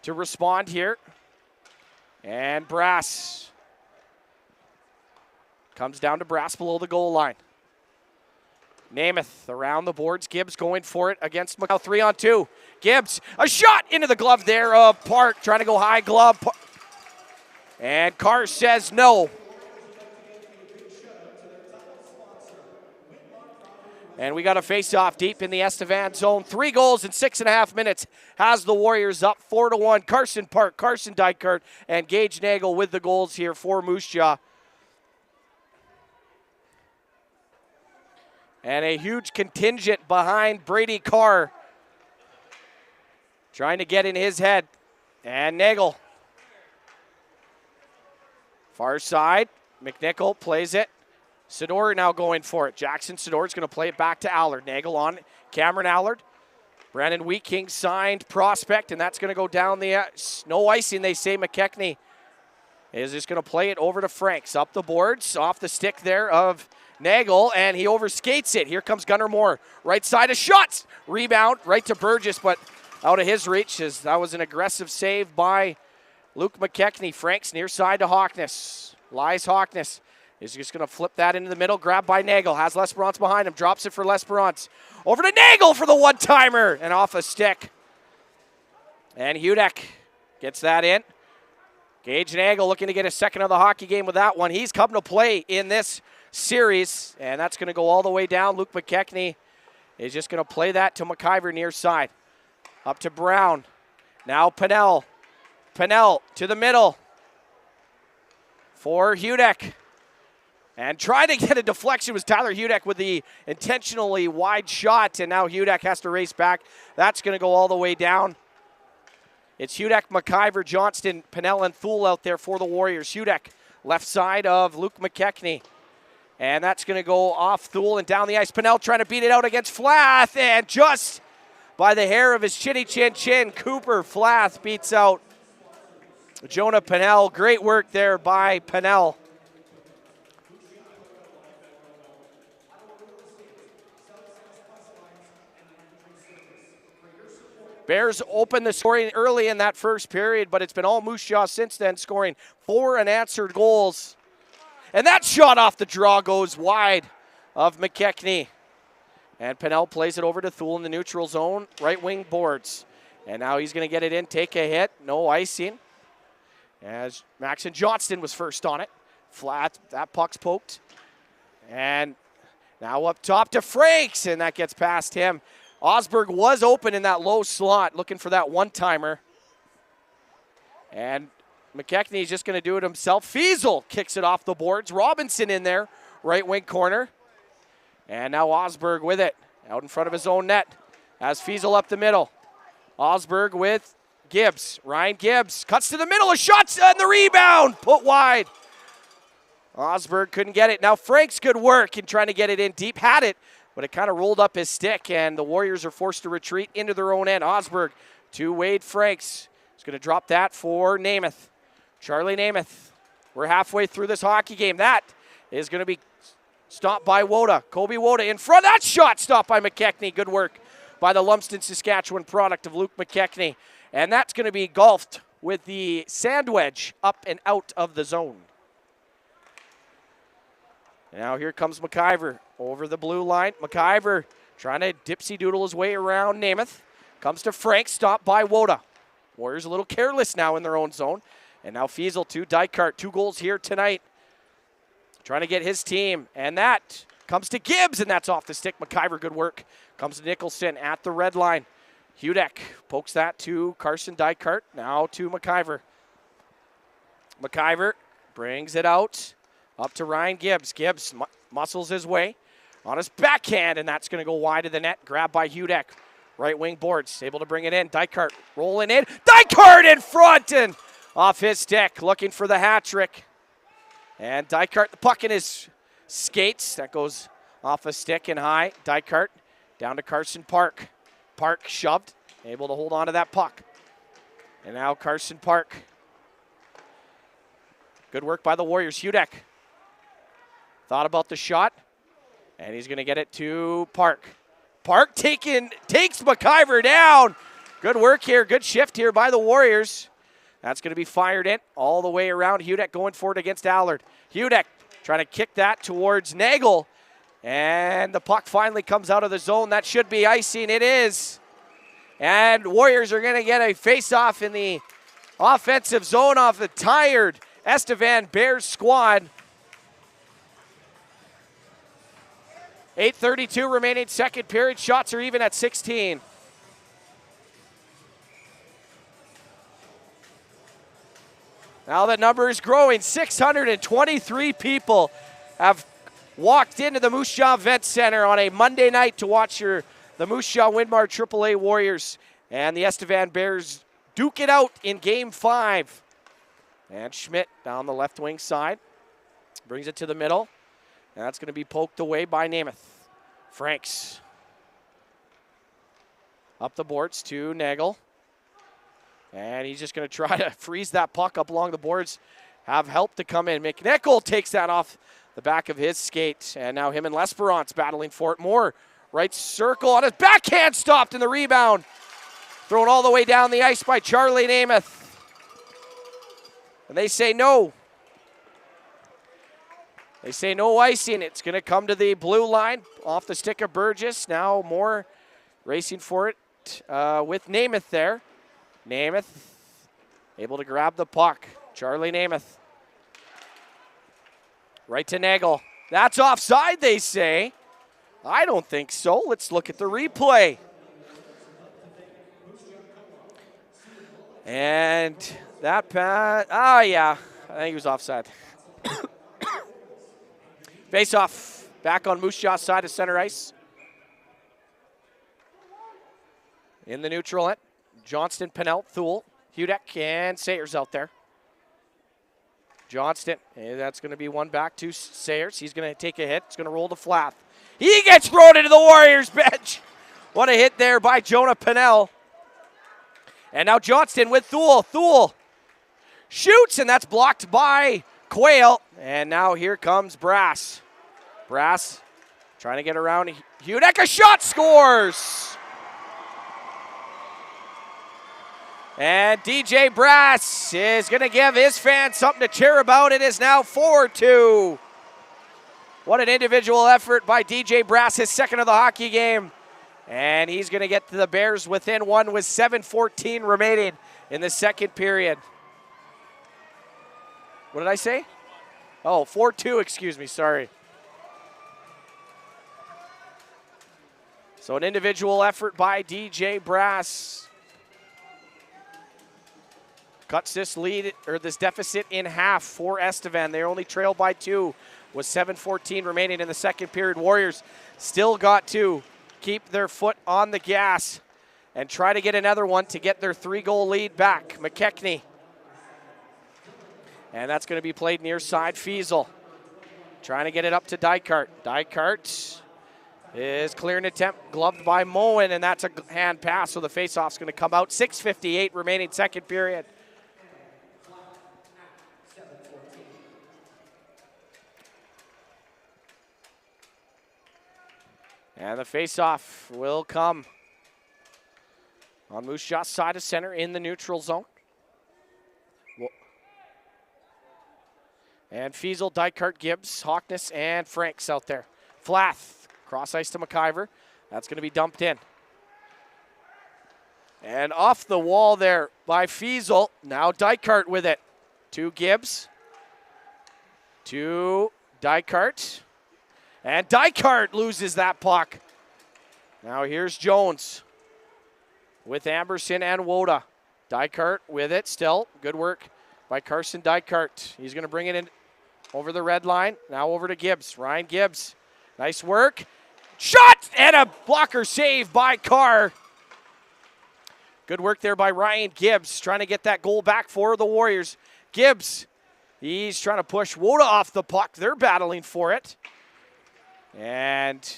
to respond here. And Brass comes down to Brass below the goal line. Namath around the boards. Gibbs going for it against McCall. 3-on-2. Gibbs, a shot into the glove there of Park. Trying to go high glove. And Carr says no. And we got a face-off deep in the Estevan zone. 3 goals in 6.5 minutes has the Warriors up 4-1. Carson Park, Carson Dykert, and Gage Nagel with the goals here for Moose Jaw. And a huge contingent behind Brady Carr. Trying to get in his head. And Nagel. Far side. McNichol plays it. Sador now going for it. Jackson Sador is going to play it back to Allard. Nagel on Cameron Allard. Brandon Wheatking signed prospect, and that's going to go down the ice. No icing, they say. McKechnie is just going to play it over to Franks. Up the boards, off the stick there of Nagel, and he overskates it. Here comes Gunnar Moore. Right side of shots. Rebound right to Burgess, but out of his reach. As that was an aggressive save by Luke McKechnie. Franks near side to Hawkness. Lies Hawkness. Is just going to flip that into the middle. Grabbed by Nagel. Has Lesperance behind him. Drops it for Lesperance. Over to Nagel for the one-timer. And off a stick. And Hudek gets that in. Gage Nagel looking to get a second of the hockey game with that one. He's come to play in this series. And that's going to go all the way down. Luke McKechnie is just going to play that to McIver near side. Up to Brown. Now Pennell. Pennell to the middle. For Hudek. And trying to get a deflection was Tyler Hudek with the intentionally wide shot, and now Hudek has to race back. That's going to go all the way down. It's Hudek, McIver, Johnston, Pennell, and Thule out there for the Warriors. Hudek, left side of Luke McKechnie. And that's going to go off Thule and down the ice. Pennell trying to beat it out against Flath, and just by the hair of his chinny chin, Cooper Flath beats out Jonah Pennell. Great work there by Pennell. Bears opened the scoring early in that first period, but it's been all Moose Jaw since then, scoring 4 unanswered goals. And that shot off the draw goes wide of McKechnie. And Pennell plays it over to Thule in the neutral zone, right wing boards. And now he's going to get it in, take a hit, no icing. As Maxon Johnston was first on it. Flat, that puck's poked. And now up top to Franks, and that gets past him. Osberg was open in that low slot, looking for that one-timer. And McKechnie's just going to do it himself. Fiesel kicks it off the boards. Robinson in there, right wing corner. And now Osberg with it, out in front of his own net. As Fiesel up the middle. Osberg with Gibbs. Ryan Gibbs cuts to the middle, a shot and the rebound, put wide. Osberg couldn't get it. Now Franks, good work in trying to get it in deep. Had it, but it kind of rolled up his stick, and the Warriors are forced to retreat into their own end. Osberg to Wade Franks. He's going to drop that for Namath. Charlie Namath. We're halfway through this hockey game. That is going to be stopped by Woda. Kobe Woda in front. That shot stopped by McKechnie. Good work by the Lumsden, Saskatchewan product of Luke McKechnie. And that's going to be golfed with the sand wedge up and out of the zone. Now here comes McIver over the blue line. McIver trying to dipsy-doodle his way around Namath. Comes to Frank, stopped by Woda. Warriors a little careless now in their own zone. And now Fiesel to Dykart. 2 goals here tonight. Trying to get his team. And that comes to Gibbs, and that's off the stick. McIver, good work. Comes to Nicholson at the red line. Hudek pokes that to Carson Dykart. Now to McIver. McIver brings it out. Up to Ryan Gibbs. Gibbs muscles his way on his backhand, and that's going to go wide of the net. Grabbed by Hudek. Right wing boards. Able to bring it in. Dykart rolling in. Dykart in front and off his stick. Looking for the hat trick. And Dykart, the puck in his skates. That goes off a stick and high. Dykart down to Carson Park. Park shoved. Able to hold on to that puck. And now Carson Park. Good work by the Warriors. Hudek thought about the shot, and he's going to get it to Park. Park takes McIver down. Good work here. Good shift here by the Warriors. That's going to be fired in all the way around. Hudek going for it against Allard. Hudek trying to kick that towards Nagel. And the puck finally comes out of the zone. That should be icing. It is. And Warriors are going to get a face-off in the offensive zone off the tired Estevan Bears squad. 8:32 remaining second period. Shots are even at 16. Now the number is growing. 623 people have walked into the Moose Jaw Event Center on a Monday night to watch the Moose Jaw Winmar AAA Warriors and the Estevan Bears duke it out in Game 5. And Schmidt down the left wing side. Brings it to the middle. And that's going to be poked away by Namath. Franks. Up the boards to Nagel. And he's just going to try to freeze that puck up along the boards. Have help to come in. McNichol takes that off the back of his skate. And now him and L'Esperance battling for it. More right circle on his backhand, stopped in the rebound. Thrown all the way down the ice by Charlie Namath. And they say no. They say no icing. It's going to come to the blue line off the stick of Burgess. Now Moore racing for it with Namath there. Namath able to grab the puck. Charlie Namath. Right to Nagel. That's offside, they say. I don't think so. Let's look at the replay. And that pass, yeah, I think he was offside. Face off, back on Moose Jaw's side of center ice. In the neutral end, Johnston, Pennell, Thule, Hudek, and Sayers out there. Johnston, and that's going to be one back to Sayers. He's going to take a hit. It's going to roll to Flath. He gets thrown into the Warriors bench. What a hit there by Jonah Pennell. And now Johnston with Thule. Thule shoots, and that's blocked by Quayle. And now here comes Brass. Brass trying to get around Hudek. A shot, scores! And DJ Brass is going to give his fans something to cheer about. It is now 4-2. What an individual effort by DJ Brass, his second of the hockey game. And he's going to get the Bears within one with 7:14 remaining in the second period. What did I say? Oh, 4-2, excuse me, sorry. So an individual effort by DJ Brass cuts this lead, or this deficit, in half for Estevan. They only trail by 2 with 7:14 remaining in the second period. Warriors still got to keep their foot on the gas and try to get another one to get their 3-goal lead back. McKechnie. And that's going to be played near side. Fiesel trying to get it up to Dykart. Dykart is clearing attempt, gloved by Moen, and that's a hand pass, so the faceoff's going to come out. 6:58 remaining second period. And the faceoff will come on Moose Jaw's side of center in the neutral zone. And Fiesel, Dykart, Gibbs, Hawkness, and Franks out there. Flath, cross ice to McIver. That's going to be dumped in. And off the wall there by Fiesel. Now Dykart with it. To Gibbs. To Dykart. And Dykart loses that puck. Now here's Jones with Amberson and Woda. Dykart with it still. Good work by Carson Dykart. He's going to bring it in over the red line. Now over to Gibbs. Ryan Gibbs. Nice work. Shot! And a blocker save by Carr. Good work there by Ryan Gibbs, trying to get that goal back for the Warriors. Gibbs, he's trying to push Woda off the puck. They're battling for it. And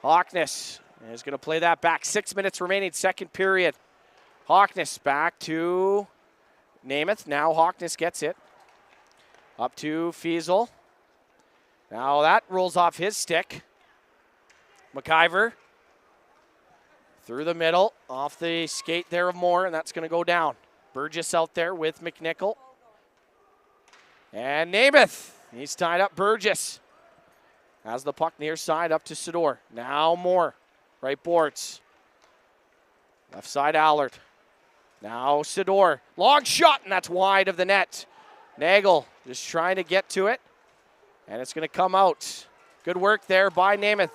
Hawkness is going to play that back. 6 minutes remaining, second period. Hawkness back to Namath. Now Hawkness gets it. Up to Fiesel. Now that rolls off his stick. McIver through the middle, off the skate there of Moore, and that's going to go down. Burgess out there with McNichol. And Namath, he's tied up. Burgess has the puck near side up to Sador. Now Moore, right boards. Left side Allard. Now Sador, long shot, and that's wide of the net. Nagel just trying to get to it, and it's going to come out. Good work there by Namath.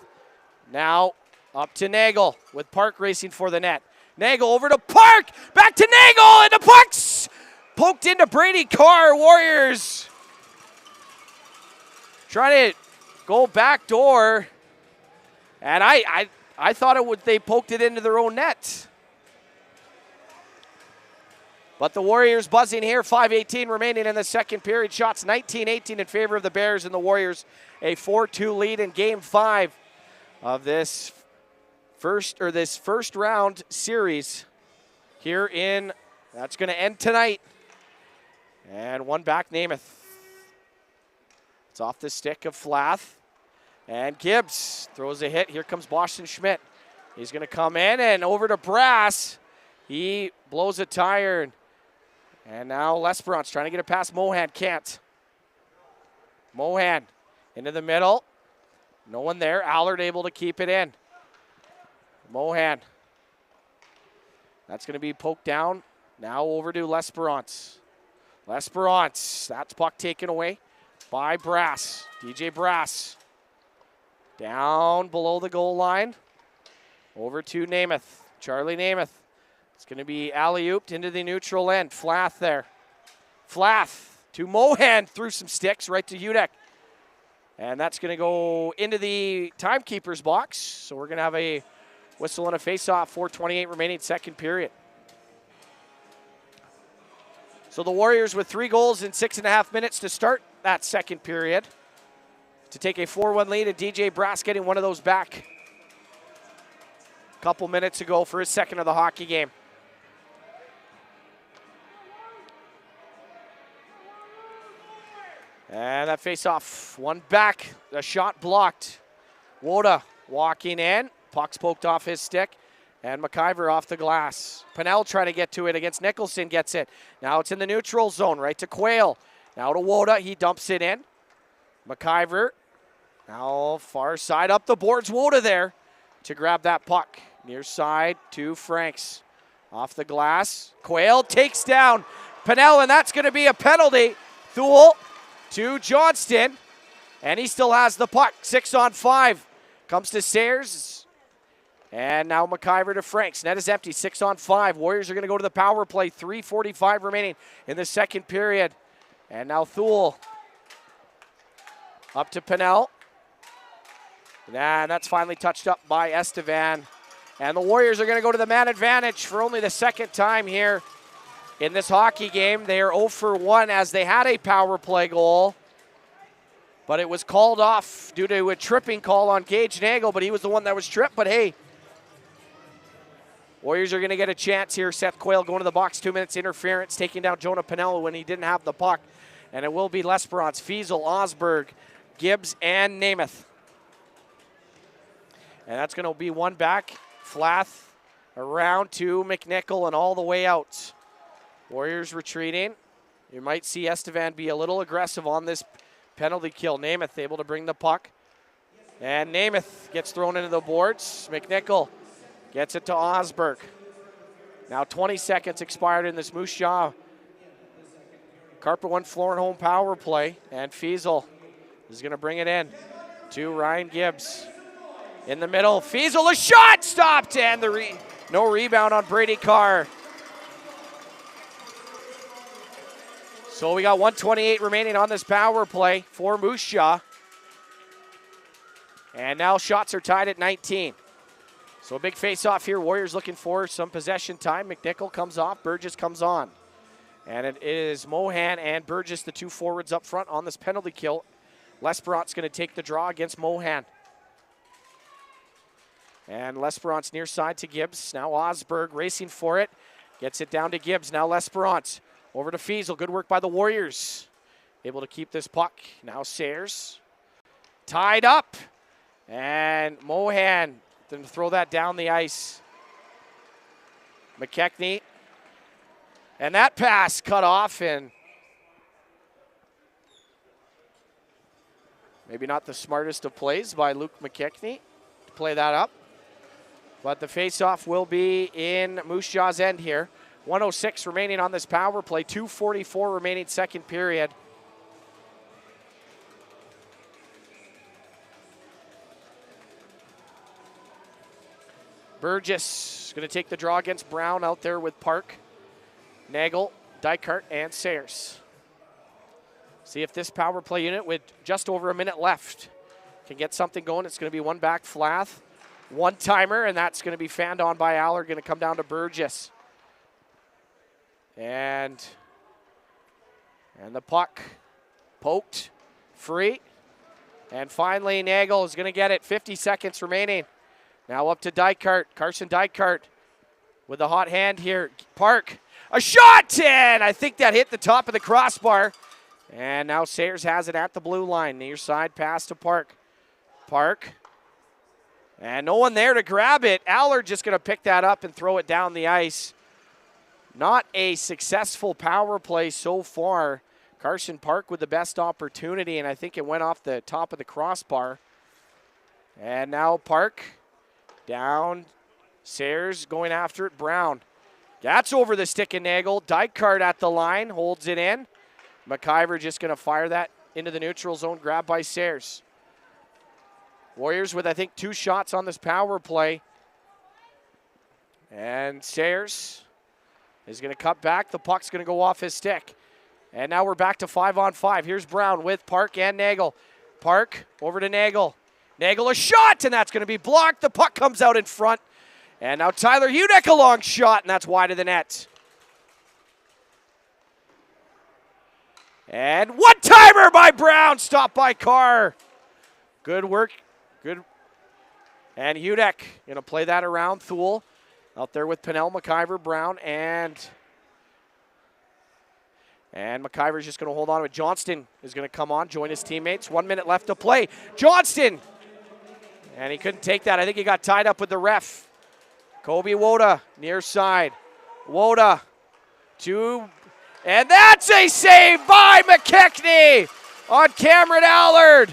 Now up to Nagel with Park racing for the net. Nagel over to Park, back to Nagel, and the puck's poked into Brady Carr. Warriors trying to go back door, and I thought they poked it into their own net. But the Warriors buzzing here, 5:18 remaining in the second period. Shots 19-18 in favor of the Bears, and the Warriors a 4-2 lead in Game 5 of this first round series here in, that's going to end tonight. And one back, Namath. It's off the stick of Flath. And Gibbs throws a hit. Here comes Boston Schmidt. He's going to come in and over to Brass. He blows a tire. And now Lesperance trying to get it past Mohan. Can't. Mohan into the middle. No one there. Allard able to keep it in. Mohan. That's going to be poked down. Now over to Lesperance. Lesperance. That's puck taken away by Brass. DJ Brass. Down below the goal line. Over to Namath. Charlie Namath. It's going to be alley-ooped into the neutral end. Flath there. Flath to Mohan through some sticks right to Udek. And that's going to go into the timekeeper's box. So we're going to have a whistle and a face-off. 4:28 remaining second period. So the Warriors with 3 goals in 6.5 minutes to start that second period to take a 4-1 lead, and DJ Brass getting one of those back a couple minutes ago for his second of the hockey game. And that face-off, one back, a shot blocked. Woda walking in, puck's poked off his stick, and McIver off the glass. Pennell trying to get to it against Nicholson, gets it. Now it's in the neutral zone, right to Quayle. Now to Woda, he dumps it in. McIver, now far side up the boards, Woda there to grab that puck. Near side to Franks. Off the glass, Quayle takes down Pennell, and that's going to be a penalty. Thule to Johnston, and he still has the puck. 6-on-5. Comes to Sayers, and now McIver to Franks. Net is empty, 6-on-5. Warriors are going to go to the power play. 3:45 remaining in the second period. And now Thule up to Pennell. And that's finally touched up by Estevan. And the Warriors are going to go to the man advantage for only the second time here in this hockey game. They are 0 for 1 as they had a power play goal, but it was called off due to a tripping call on Gage Nagel, but he was the one that was tripped. But hey, Warriors are going to get a chance here. Seth Quayle going to the box, 2 minutes interference, taking down Jonah Pennell when he didn't have the puck. And it will be Lesperance, Fiesel, Osberg, Gibbs, and Namath. And that's going to be one back. Flath around to McNichol and all the way out. Warriors retreating. You might see Estevan be a little aggressive on this penalty kill. Namath able to bring the puck. And Namath gets thrown into the boards. McNichol gets it to Osberg. Now 20 seconds expired in this Moose Jaw Carpet One Floor and Home power play. And Fiesel is going to bring it in to Ryan Gibbs. In the middle, Fiesel, a shot stopped, and no rebound on Brady Carr. So we got 1:28 remaining on this power play for Moose Jaw. And now shots are tied at 19. So a big face-off here. Warriors looking for some possession time. McNichol comes off, Burgess comes on. And it is Mohan and Burgess, the two forwards up front on this penalty kill. Lesperance going to take the draw against Mohan. And Lesperance near side to Gibbs. Now Osberg racing for it. Gets it down to Gibbs. Now Lesperance over to Fiesel. Good work by the Warriors. Able to keep this puck. Now Sayers. Tied up. And Mohan didn't throw that down the ice. McKechnie And that pass cut off, and maybe not the smartest of plays by Luke McKechnie to play that up. But the faceoff will be in Moose Jaw's end here. 1:06 remaining on this power play, 2:44 remaining second period. Burgess is going to take the draw against Brown out there with Park, Nagel, Dykart, and Sayers. See if this power play unit with just over a minute left can get something going. It's going to be one back Flath, one timer, and that's going to be fanned on by Aller, going to come down to Burgess. And the puck poked, free. And finally, Nagel is going to get it. 50 seconds remaining. Now up to Dykart, Carson Dykart with a hot hand here. Park, a shot, and I think that hit the top of the crossbar. And now Sayers has it at the blue line. Near side pass to Park. Park, and no one there to grab it. Aller just going to pick that up and throw it down the ice. Not a successful power play so far. Carson Park with the best opportunity, and I think it went off the top of the crossbar. And now Park down. Sayers going after it. Brown. That's over the stick of Nagel. Dykart at the line, holds it in. McIver just going to fire that into the neutral zone, grabbed by Sayers. Warriors with, I think, 2 shots on this power play. And Sayers is going to cut back. The puck's going to go off his stick. And now we're back to 5-on-5. Here's Brown with Park and Nagel. Park over to Nagel. Nagel a shot, and that's going to be blocked. The puck comes out in front. And now Tyler Hudek a long shot, and that's wide of the net. And one-timer by Brown, stopped by Carr. Good work. Good. And Hudek going to play that around. Thule out there with Pennell, McIver, Brown, and McIver's just going to hold on to it. Johnston is going to come on, join his teammates. 1 minute left to play. Johnston! And he couldn't take that. I think he got tied up with the ref. Kobe Woda, near side. Woda, and that's a save by McKechnie on Cameron Allard.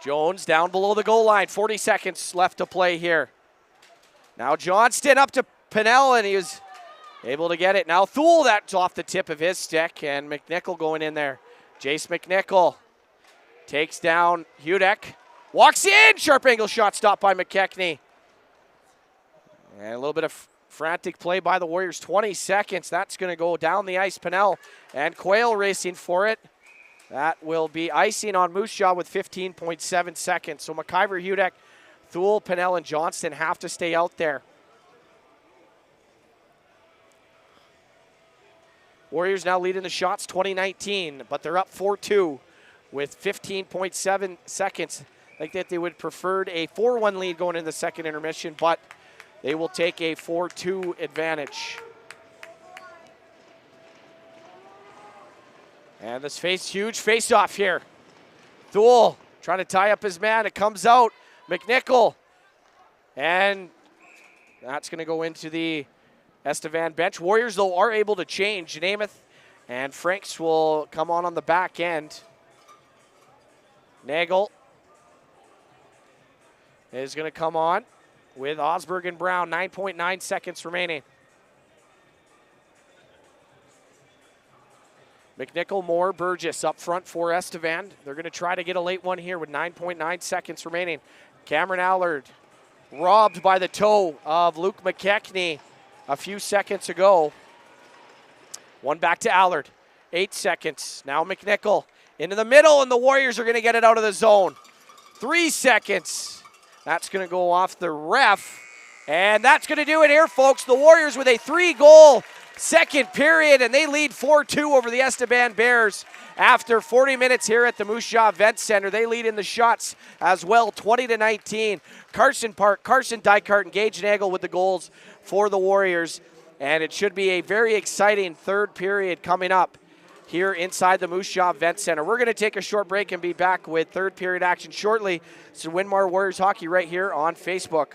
Jones down below the goal line. 40 seconds left to play here. Now Johnston up to Pennell, and he was able to get it. Now Thule, that's off the tip of his stick, and McNichol going in there. Jace McNichol takes down Hudek. Walks in, sharp angle shot stopped by McKechnie. And a little bit of frantic play by the Warriors. 20 seconds, that's going to go down the ice. Pennell and Quayle racing for it. That will be icing on Moose Jaw with 15.7 seconds. So McIver, Hudek, Thule, Pennell, and Johnston have to stay out there. Warriors now leading the shots 2019, but they're up 4-2 with 15.7 seconds. I think that they would preferred a 4-1 lead going into the second intermission, but they will take a 4-2 advantage. And this huge face-off here. Thule trying to tie up his man. It comes out. McNichol. And that's going to go into the Estevan bench. Warriors, though, are able to change. Namath and Franks will come on the back end. Nagel is going to come on with Osberg and Brown. 9.9 seconds remaining. McNichol, Moore, Burgess up front for Estevan. They're going to try to get a late one here with 9.9 seconds remaining. Cameron Allard robbed by the toe of Luke McKechnie a few seconds ago. One back to Allard. 8 seconds. Now McNichol into the middle, and the Warriors are going to get it out of the zone. 3 seconds. That's going to go off the ref. And that's going to do it here, folks. The Warriors with a 3-goal second period, and they lead 4-2 over the Estevan Bears after 40 minutes here at the Moose Jaw Event Center. They lead in the shots as well, 20-19. Carson Park, Carson Dykart, and Gage Nagel with the goals for the Warriors. And it should be a very exciting third period coming up here inside the Moose Jaw Event Center. We're going to take a short break and be back with third period action shortly. So Winmar Warriors Hockey right here on Facebook.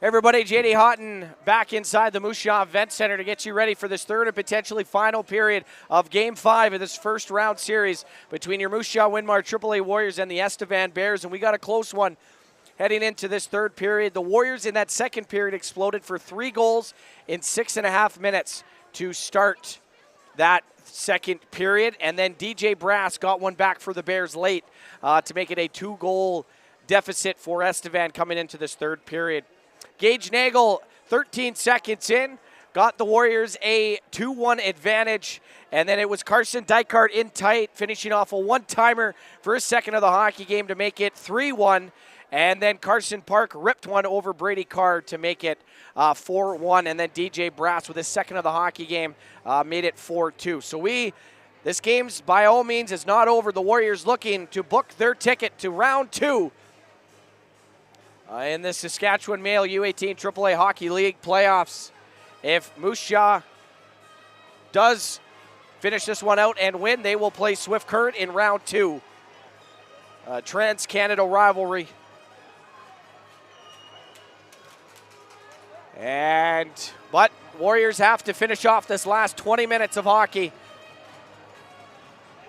Everybody, JD Houghton back inside the Moose Jaw Event Center to get you ready for this third and potentially final period of Game 5 of this first round series between your Moose Jaw Winmar AAA Warriors and the Estevan Bears. And we got a close one heading into this third period. The Warriors in that second period exploded for 3 goals in 6.5 minutes to start that second period. And then DJ Brass got one back for the Bears late to make it a 2-goal deficit for Estevan coming into this third period. Gage Nagel, 13 seconds in, got the Warriors a 2-1 advantage, and then it was Carson Dykart in tight, finishing off a one-timer for his second of the hockey game to make it 3-1, and then Carson Park ripped one over Brady Carr to make it 4-1, and then DJ Brass with his second of the hockey game made it 4-2. So this game's by all means is not over. The Warriors looking to book their ticket to round 2 in the Saskatchewan Male U18 AAA Hockey League playoffs. If Moose Jaw does finish this one out and win, they will play Swift Current in round 2. Trans-Canada rivalry. But Warriors have to finish off this last 20 minutes of hockey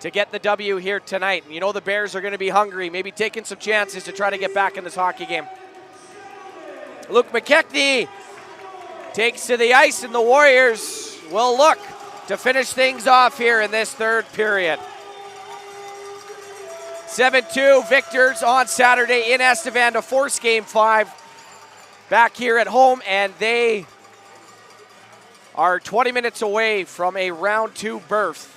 to get the W here tonight. You know the Bears are going to be hungry, maybe taking some chances to try to get back in this hockey game. Luke McKechnie takes to the ice, and the Warriors will look to finish things off here in this third period. 7-2 victors on Saturday in Estevan to force Game 5 back here at home, and they are 20 minutes away from a round 2 berth.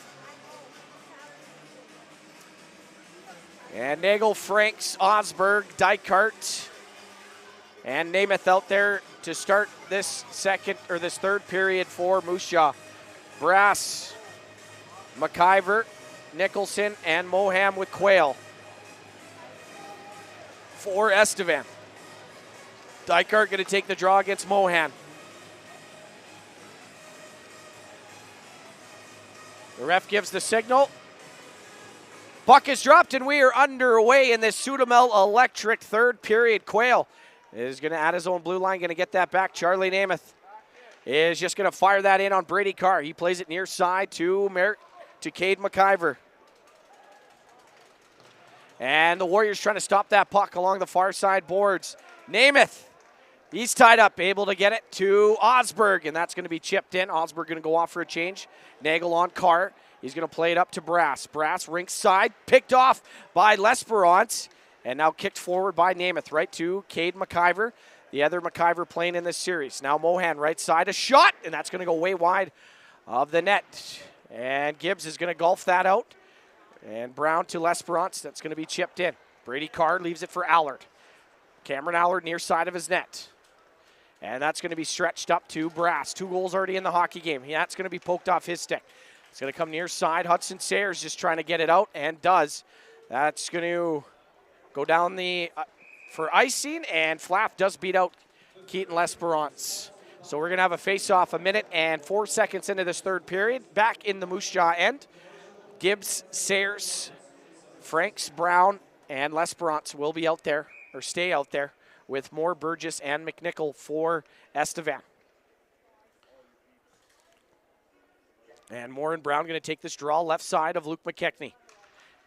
And Nagel, Franks, Osberg, Dykart, and Namath out there to start this third period for Moose Jaw. Brass, McIver, Nicholson, and Moham with Quayle for Estevan. Dykart going to take the draw against Mohan. The ref gives the signal. Puck is dropped, and we are underway in this Sudamel Electric third period. Quayle is going to add his own blue line, going to get that back. Charlie Namath is just going to fire that in on Brady Carr. He plays it near side to Cade McIver. And the Warriors trying to stop that puck along the far side boards. Namath, he's tied up, able to get it to Osberg, and that's going to be chipped in. Osberg going to go off for a change. Nagel on Carr. He's going to play it up to Brass. Brass rink side, picked off by L'Esperance, and now kicked forward by Namath, right to Cade McIver, the other McIver playing in this series. Now Mohan right side, a shot, and that's going to go way wide of the net. And Gibbs is going to golf that out. And Brown to L'Esperance, that's going to be chipped in. Brady Carr leaves it for Allard. Cameron Allard near side of his net. And that's going to be stretched up to Brass. 2 goals already in the hockey game. That's going to be poked off his stick. It's going to come near side. Hudson Sayers just trying to get it out, and does. That's going to go down for icing, and Flaff does beat out Keaton L'Esperance. So we're going to have a face-off 1 minute and 4 seconds into this third period. Back in the Moose Jaw end. Gibbs, Sayers, Franks, Brown, and L'Esperance will be out there, or stay out there, with Moore, Burgess, and McNichol for Estevan. And Moore and Brown going to take this draw left side of Luke McKechnie.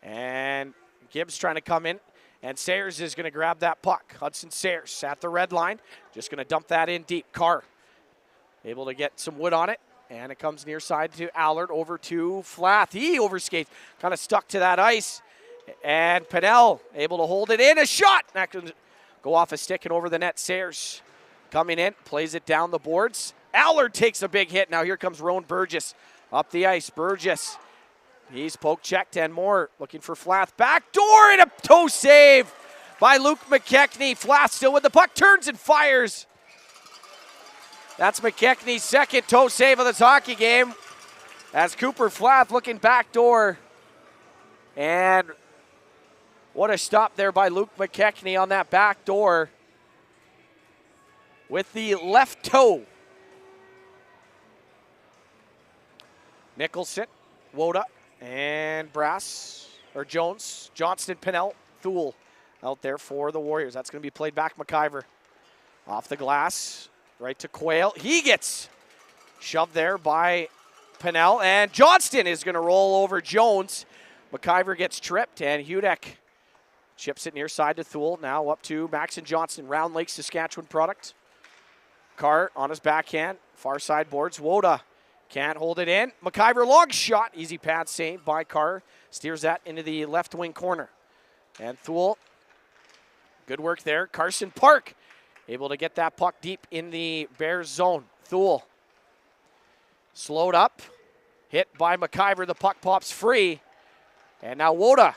And Gibbs trying to come in, and Sayers is going to grab that puck. Hudson Sayers at the red line, just going to dump that in deep. Carr able to get some wood on it, and it comes near side to Allard, over to Flath. He overskates, kind of stuck to that ice. And Pinnell able to hold it in, a shot! That can go off a stick and over the net. Sayers coming in, plays it down the boards. Allard takes a big hit. Now here comes Rowan Burgess up the ice. Burgess, he's poke checked, and Moore looking for Flath. Back door, and a toe save by Luke McKechnie. Flath still with the puck, turns and fires. That's McKechnie's second toe save of this hockey game, as Cooper Flath looking back door. And what a stop there by Luke McKechnie on that back door with the left toe. Nicholson, Woda, and Jones, Johnston, Pinnell, Thule out there for the Warriors. That's going to be played back McIver. Off the glass, right to Quayle. He gets shoved there by Pennell, and Johnston is going to roll over Jones. McIver gets tripped, and Hudek chips it near side to Thule. Now up to Max and Johnston, Round Lake, Saskatchewan product. Carr on his backhand, far side boards. Woda can't hold it in. McIver, long shot, easy pad saved by Carr. Steers that into the left wing corner. And Thule, good work there. Carson Park able to get that puck deep in the Bears zone. Thule slowed up, hit by McIver. The puck pops free. And now Woda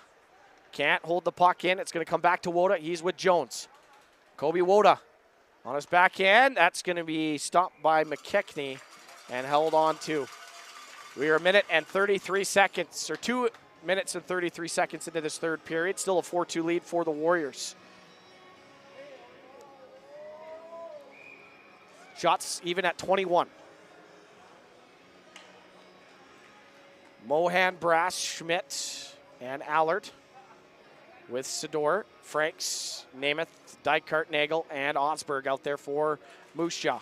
can't hold the puck in. It's going to come back to Woda. He's with Jones. Kobe Woda on his backhand. That's going to be stopped by McKechnie and held on to. We are a minute and 33 seconds, or 2 minutes and 33 seconds into this third period. Still a 4-2 lead for the Warriors. Shots even at 21. Mohan, Brass, Schmidt, and Allard with Sador, Franks, Namath, Dykart, Nagel, and Osberg out there for Moose Jaw.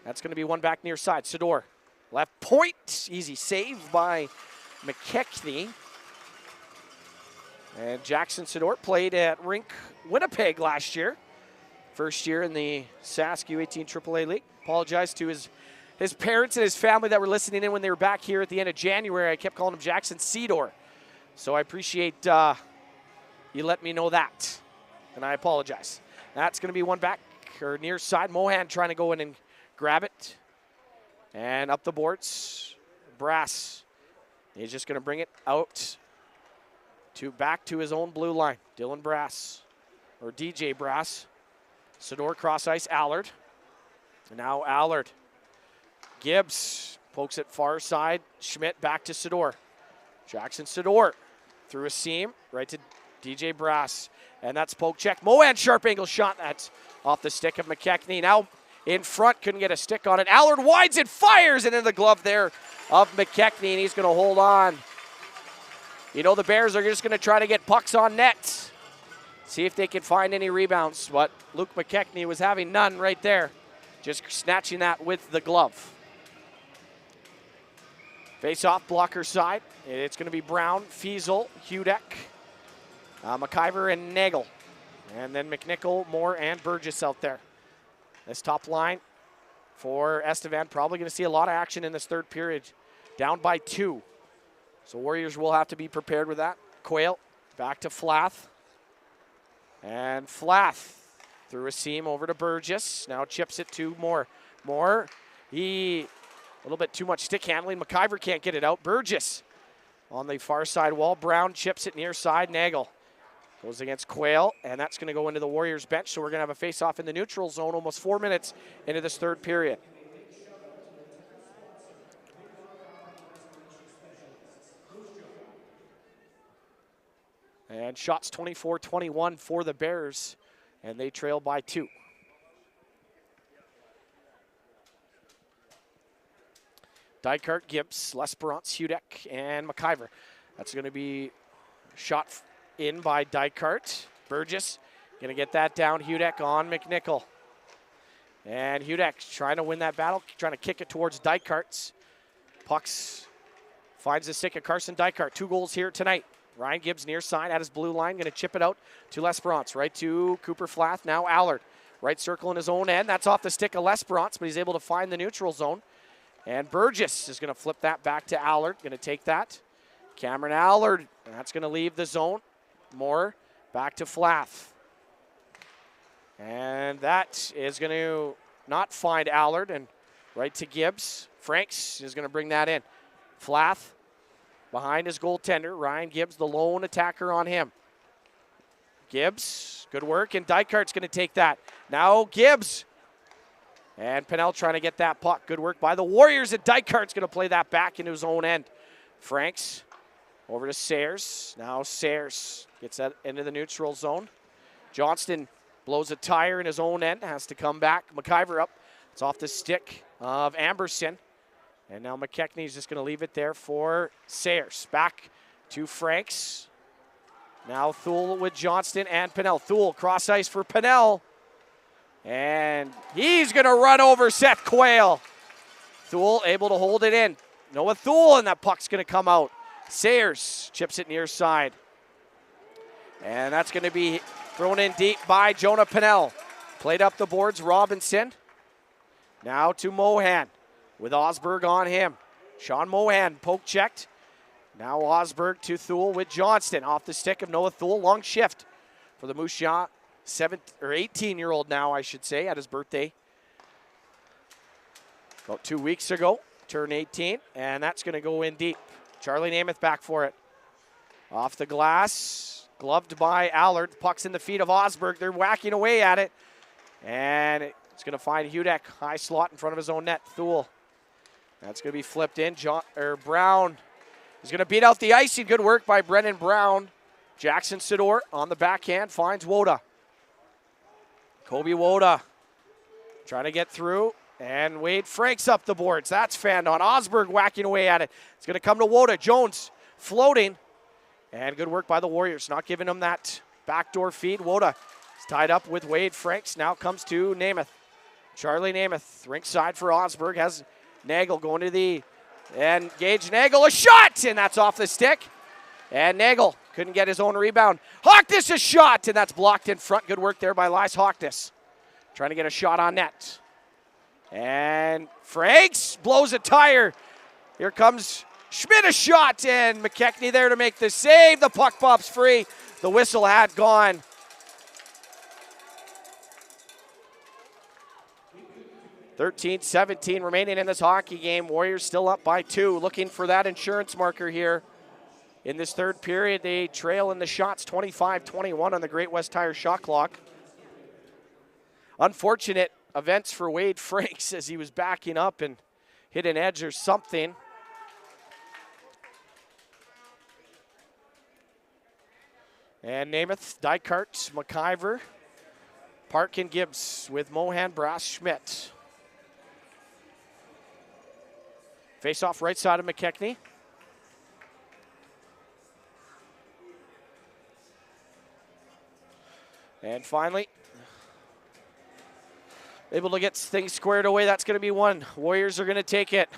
That's going to be one back near side. Sador, left point, easy save by McKechnie. And Jackson Sador played at Rink Winnipeg last year. First year in the Sask U18 AAA League. Apologize to his parents and his family that were listening in when they were back here at the end of January. I kept calling him Jackson Cedor. So I appreciate you let me know that. And I apologize. That's going to be one back or near side. Mohan trying to go in and grab it. And up the boards. Brass. He's just going to bring it out to back to his own blue line. Dylan Brass. Or DJ Brass. Sador cross ice. Allard. And now Allard. Gibbs pokes it far side. Schmidt back to Sador. Jackson Sador through a seam right to DJ Brass. And that's poke check. Mohan sharp angle shot. That's off the stick of McKechnie. Now in front, couldn't get a stick on it. Allard wides it, fires it in the glove there of McKechnie, and he's going to hold on. You know the Bears are just going to try to get pucks on net. See if they can find any rebounds. But Luke McKechnie was having none right there. Just snatching that with the glove. Face-off, blocker side. It's going to be Brown, Fiesel, Hudek, McIver, and Nagel. And then McNichol, Moore, and Burgess out there. This top line for Estevan, probably going to see a lot of action in this third period. Down by 2. So Warriors will have to be prepared with that. Quayle back to Flath. And Flath through a seam over to Burgess. Now chips it to Moore. Moore, a little bit too much stick handling. McIver can't get it out. Burgess on the far side wall. Brown chips it near side. Nagel goes against Quayle, and that's going to go into the Warriors bench. So we're going to have a face-off in the neutral zone almost 4 minutes into this third period. And shots 24-21 for the Bears, and they trail by 2. Dykart, Gibbs, L'Esperance, Hudek, and McIver. That's going to be shot in by Dykart. Burgess going to get that down. Hudek on McNichol. And Hudek trying to win that battle, trying to kick it towards Dykart's. Pucks finds the stick of Carson Dykart. 2 goals here tonight. Ryan Gibbs near side at his blue line, going to chip it out to L'Esperance. Right to Cooper Flath, now Allard. Right circle in his own end. That's off the stick of L'Esperance, but he's able to find the neutral zone. And Burgess is going to flip that back to Allard. Going to take that. Cameron Allard, that's going to leave the zone. Moore back to Flath. And that is going to not find Allard, and right to Gibbs. Franks is going to bring that in. Flath behind his goaltender. Ryan Gibbs, the lone attacker on him. Gibbs, good work, and Dykart's going to take that. Now Gibbs. And Pennell trying to get that puck. Good work by the Warriors, and Dykart's going to play that back into his own end. Franks over to Sayers. Now Sayers gets that into the neutral zone. Johnston blows a tire in his own end, has to come back. McIver up. It's off the stick of Amberson. And now McKechnie's just going to leave it there for Sayers. Back to Franks. Now Thule with Johnston and Pennell. Thule cross ice for Pennell. And he's going to run over Seth Quayle. Thule able to hold it in. Noah Thule, and that puck's going to come out. Sayers chips it near side. And that's going to be thrown in deep by Jonah Pinnell. Played up the boards, Robinson. Now to Mohan with Osberg on him. Sean Mohan poke checked. Now Osberg to Thule with Johnston. Off the stick of Noah Thule. Long shift for the Moose Jaw. 18-year-old now, I should say, at his birthday. About 2 weeks ago, turned 18, and that's going to go in deep. Charlie Namath back for it. Off the glass, gloved by Allard. Puck's in the feet of Osberg. They're whacking away at it. And it's going to find Hudek. High slot in front of his own net. Thule. That's going to be flipped in. Brown is going to beat out the icing. Good work by Brennan Brown. Jackson Sidor on the backhand finds Woda. Kobe Woda trying to get through. And Wade Franks up the boards. That's fanned on. Osberg whacking away at it. It's going to come to Woda. Jones floating. And good work by the Warriors. Not giving him that backdoor feed. Woda is tied up with Wade Franks. Now comes to Namath. Charlie Namath. Rink side for Osberg. Has Nagel going to the... And Gage Nagel. A shot! And that's off the stick. And Nagel couldn't get his own rebound. Hockness a shot! And that's blocked in front. Good work there by Elias Hockness. Trying to get a shot on net. And Franks blows a tire. Here comes Schmidt, a shot, and McKechnie there to make the save. The puck pops free. The whistle had gone. (13-17) remaining in this hockey game. Warriors still up by 2. Looking for that insurance marker here. In this third period, they trail in the shots 25-21 on the Great West Tire shot clock. Unfortunate events for Wade Franks as he was backing up and hit an edge or something. And Namath, Dykart, McIver, Parkin, Gibbs with Mohan, Brass, Schmidt. Face off right side of McKechnie. And finally, able to get things squared away. That's going to be one. Warriors are going to take it.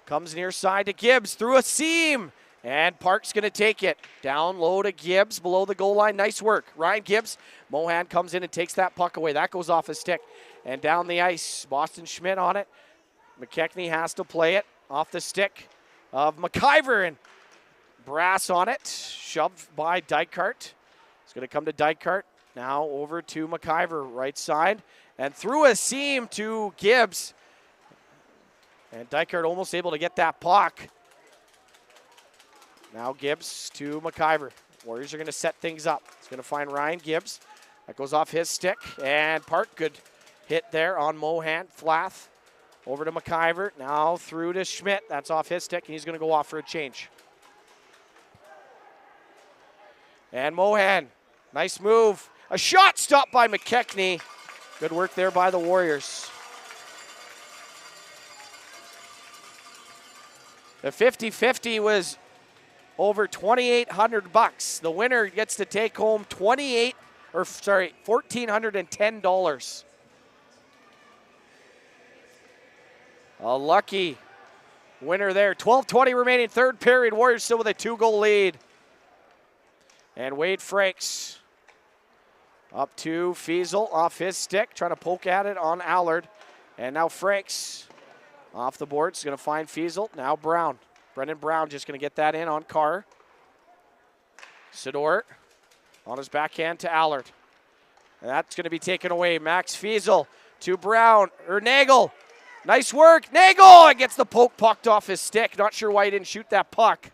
Comes near side to Gibbs through a seam. And Park's going to take it. Down low to Gibbs below the goal line. Nice work. Ryan Gibbs. Mohan comes in and takes that puck away. That goes off his stick. And down the ice. Boston Schmidt on it. McKechnie has to play it off the stick of McIver. And Brass on it. Shoved by Dykart. It's going to come to Dykart. Now over to McIver. Right side. And through a seam to Gibbs. And Dykart almost able to get that puck. Now Gibbs to McIver. Warriors are going to set things up. It's going to find Ryan Gibbs. That goes off his stick. And Park, good hit there on Mohan. Flath over to McIver. Now through to Schmidt. That's off his stick, and he's going to go off for a change. And Mohan, nice move. A shot stopped by McKechnie. Good work there by the Warriors. The 50-50 was over $2,800. The winner gets to take home $1,410. A lucky winner there. 12:20 remaining, third period. Warriors still with a 2-goal lead. And Wade Franks up to Fiesel off his stick, trying to poke at it on Allard. And now Franks off the boards, going to find Fiesel. Now Brown. Brendan Brown just going to get that in on Carr. Sidor on his backhand to Allard. And that's going to be taken away. Max Fiesel to Brown, or Nagel. Nice work, Nagel! It gets the poke pucked off his stick. Not sure why he didn't shoot that puck.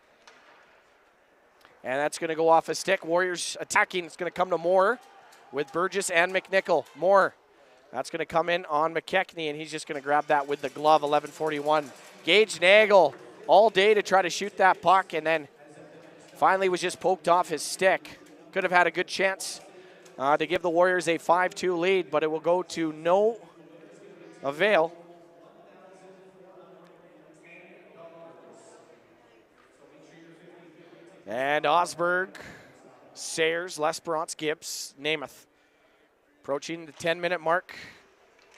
And that's going to go off his stick. Warriors attacking. It's going to come to Moore with Burgess and McNichol. Moore. That's going to come in on McKechnie, and he's just going to grab that with the glove, 11:41. Gage Nagel all day to try to shoot that puck, and then finally was just poked off his stick. Could have had a good chance to give the Warriors a 5-2 lead, but it will go to no avail. And Osberg, Sayers, Lesperance, Gibbs, Namath. Approaching the 10-minute mark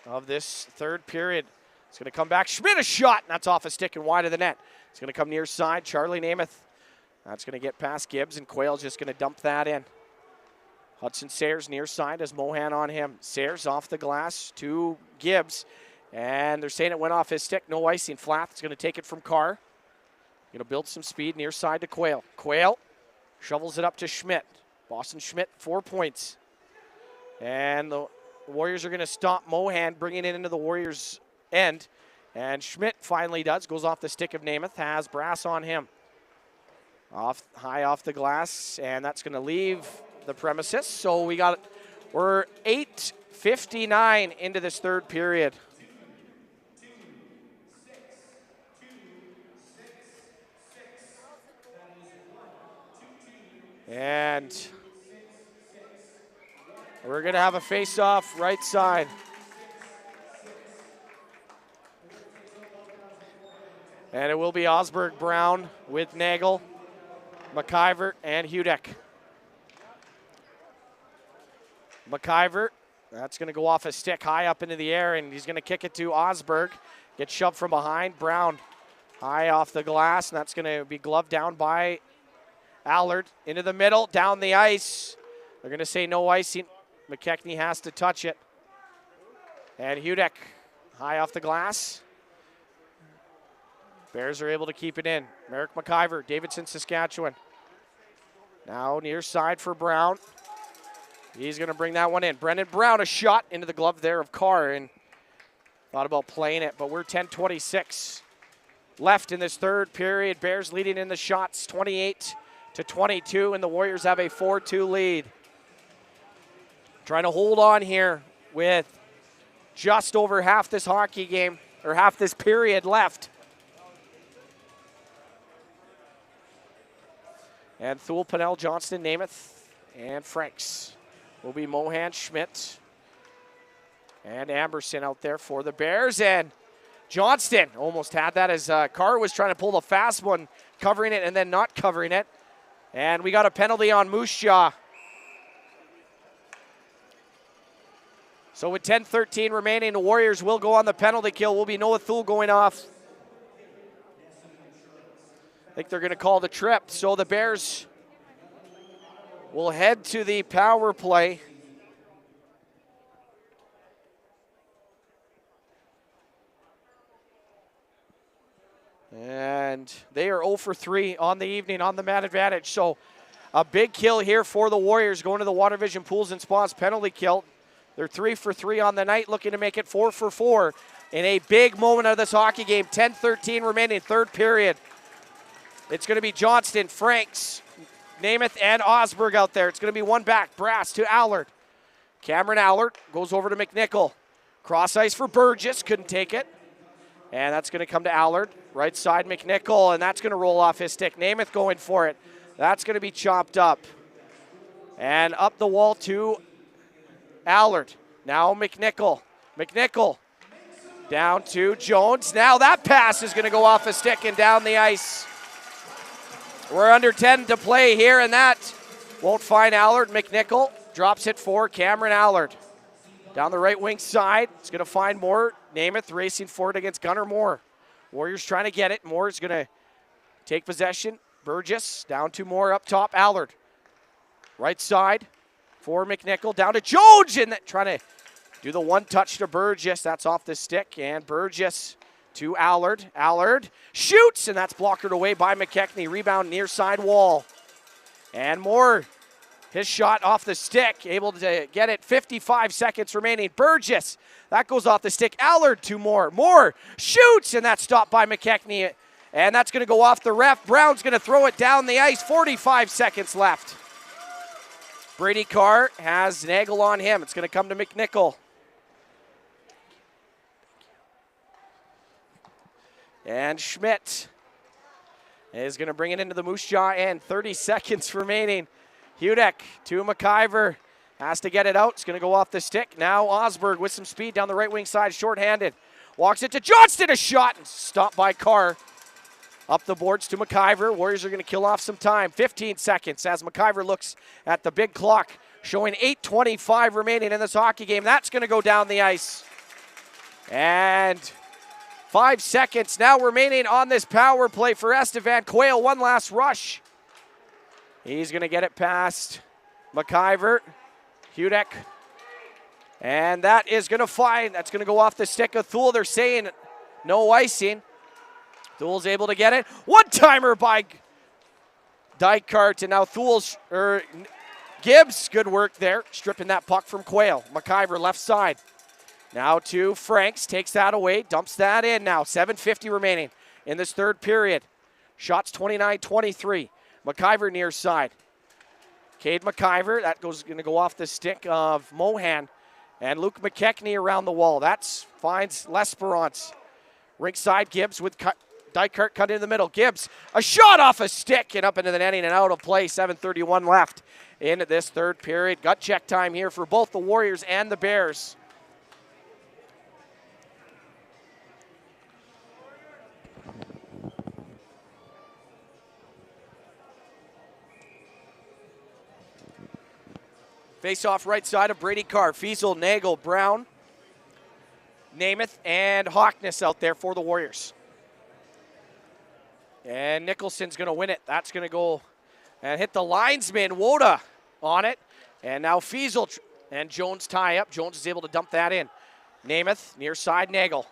of this third period. It's going to come back. Schmidt, a shot, and that's off a stick and wide of the net. It's going to come near side. Charlie Namath. That's going to get past Gibbs, and Quayle's just going to dump that in. Hudson Sayers near side has Mohan on him. Sayers off the glass to Gibbs, and they're saying it went off his stick. No icing. Flath is going to take it from Carr. Going to build some speed near side to Quayle. Quayle shovels it up to Schmidt. Boston Schmidt, 4 points. And the Warriors are going to stop Mohan, bringing it into the Warriors' end. And Schmidt finally does. Goes off the stick of Namath. Has Brass on him. High off the glass. And that's going to leave the premises. So we're 8:59 into this third period. And we're going to have a face-off right side. And it will be Osberg Brown with Nagel, McIver, and Hudek. McIver, that's going to go off a stick high up into the air, and he's going to kick it to Osberg. Gets shoved from behind. Brown high off the glass, and that's going to be gloved down by Allard. Into the middle, down the ice. They're going to say no icing. McKechnie has to touch it. And Hudek high off the glass. Bears are able to keep it in. Merrick McIver, Davidson, Saskatchewan. Now near side for Brown. He's going to bring that one in. Brendan Brown, a shot into the glove there of Carr, and thought about playing it, but we're 10:26 left in this third period. Bears leading in the shots 28-22, and the Warriors have a 4-2 lead. Trying to hold on here with just over half this hockey game, or half this period left. And Thule, Pennell, Johnston, Namath, and Franks will be Mohan, Schmidt, and Amberson out there for the Bears. And Johnston almost had that as Carr was trying to pull the fast one, covering it and then not covering it. And we got a penalty on Moose Jaw. So with 10:13 remaining, the Warriors will go on the penalty kill. Will be Noah Thule going off. I think they're going to call the trip. So the Bears will head to the power play. And they are 0 for 3 on the evening on the man advantage. So a big kill here for the Warriors going to the Water Vision Pools and Spas penalty kill. They're 3 for 3 on the night, looking to make it 4 for 4 in a big moment of this hockey game. 10:13 remaining, third period. It's going to be Johnston, Franks, Namath, and Osberg out there. It's going to be one back. Brass to Allard. Cameron Allard goes over to McNichol. Cross ice for Burgess. Couldn't take it. And that's going to come to Allard. Right side, McNichol, and that's going to roll off his stick. Namath going for it. That's going to be chopped up. And up the wall to Allard. Now McNichol. McNichol down to Jones. Now that pass is going to go off a stick and down the ice. We're under 10 to play here, and that won't find Allard. McNichol drops it for Cameron Allard. Down the right wing side, it's going to find Moore. Namath racing forward against Gunnar Moore. Warriors trying to get it. Moore is going to take possession. Burgess down to Moore up top. Allard. Right side for McNichol. Down to Jones, and trying to do the one touch to Burgess. That's off the stick, and Burgess to Allard. Allard shoots, and that's blocked away by McKechnie. Rebound near side wall. And Moore, his shot off the stick, able to get it. 55 seconds remaining. Burgess, that goes off the stick. Allard to Moore. Moore shoots, and that's stopped by McKechnie. And that's going to go off the ref. Brown's going to throw it down the ice. 45 seconds left. Brady Carr has Nagel on him. It's going to come to McNichol. And Schmidt is going to bring it into the Moose Jaw end. 30 seconds remaining. Hudek to McIver. Has to get it out. It's going to go off the stick. Now Osberg with some speed down the right wing side, shorthanded. Walks it to Johnston, a shot, and stopped by Carr. Up the boards to McIver. Warriors are going to kill off some time. 15 seconds as McIver looks at the big clock. showing 8:25 remaining in this hockey game. That's going to go down the ice. And 5 seconds now remaining on this power play for Estevan Quayle. One last rush. He's going to get it past McIver, Hudek. And that is going to fly. That's going to go off the stick of Thule. They're saying no icing. Thule's able to get it. One-timer by Dykart, and now Gibbs, good work there, stripping that puck from Quayle. McIver left side. Now to Franks, takes that away, dumps that in now. 7:50 remaining in this third period. Shots 29-23. McIver near side. Cade McIver, that going to go off the stick of Mohan. And Luke McKechnie around the wall. That finds L'Esperance. Rink side, Gibbs with Dykart cut in the middle. Gibbs, a shot off a stick and up into the netting and out of play. 7:31 left in this third period. Gut check time here for both the Warriors and the Bears. Face off right side of Brady Carr. Fiesel, Nagel, Brown, Namath, and Hawkness out there for the Warriors. And Nicholson's going to win it. That's going to go and hit the linesman, Woda, on it. And now Fiesel and Jones tie up. Jones is able to dump that in. Namath, near side, Nagel.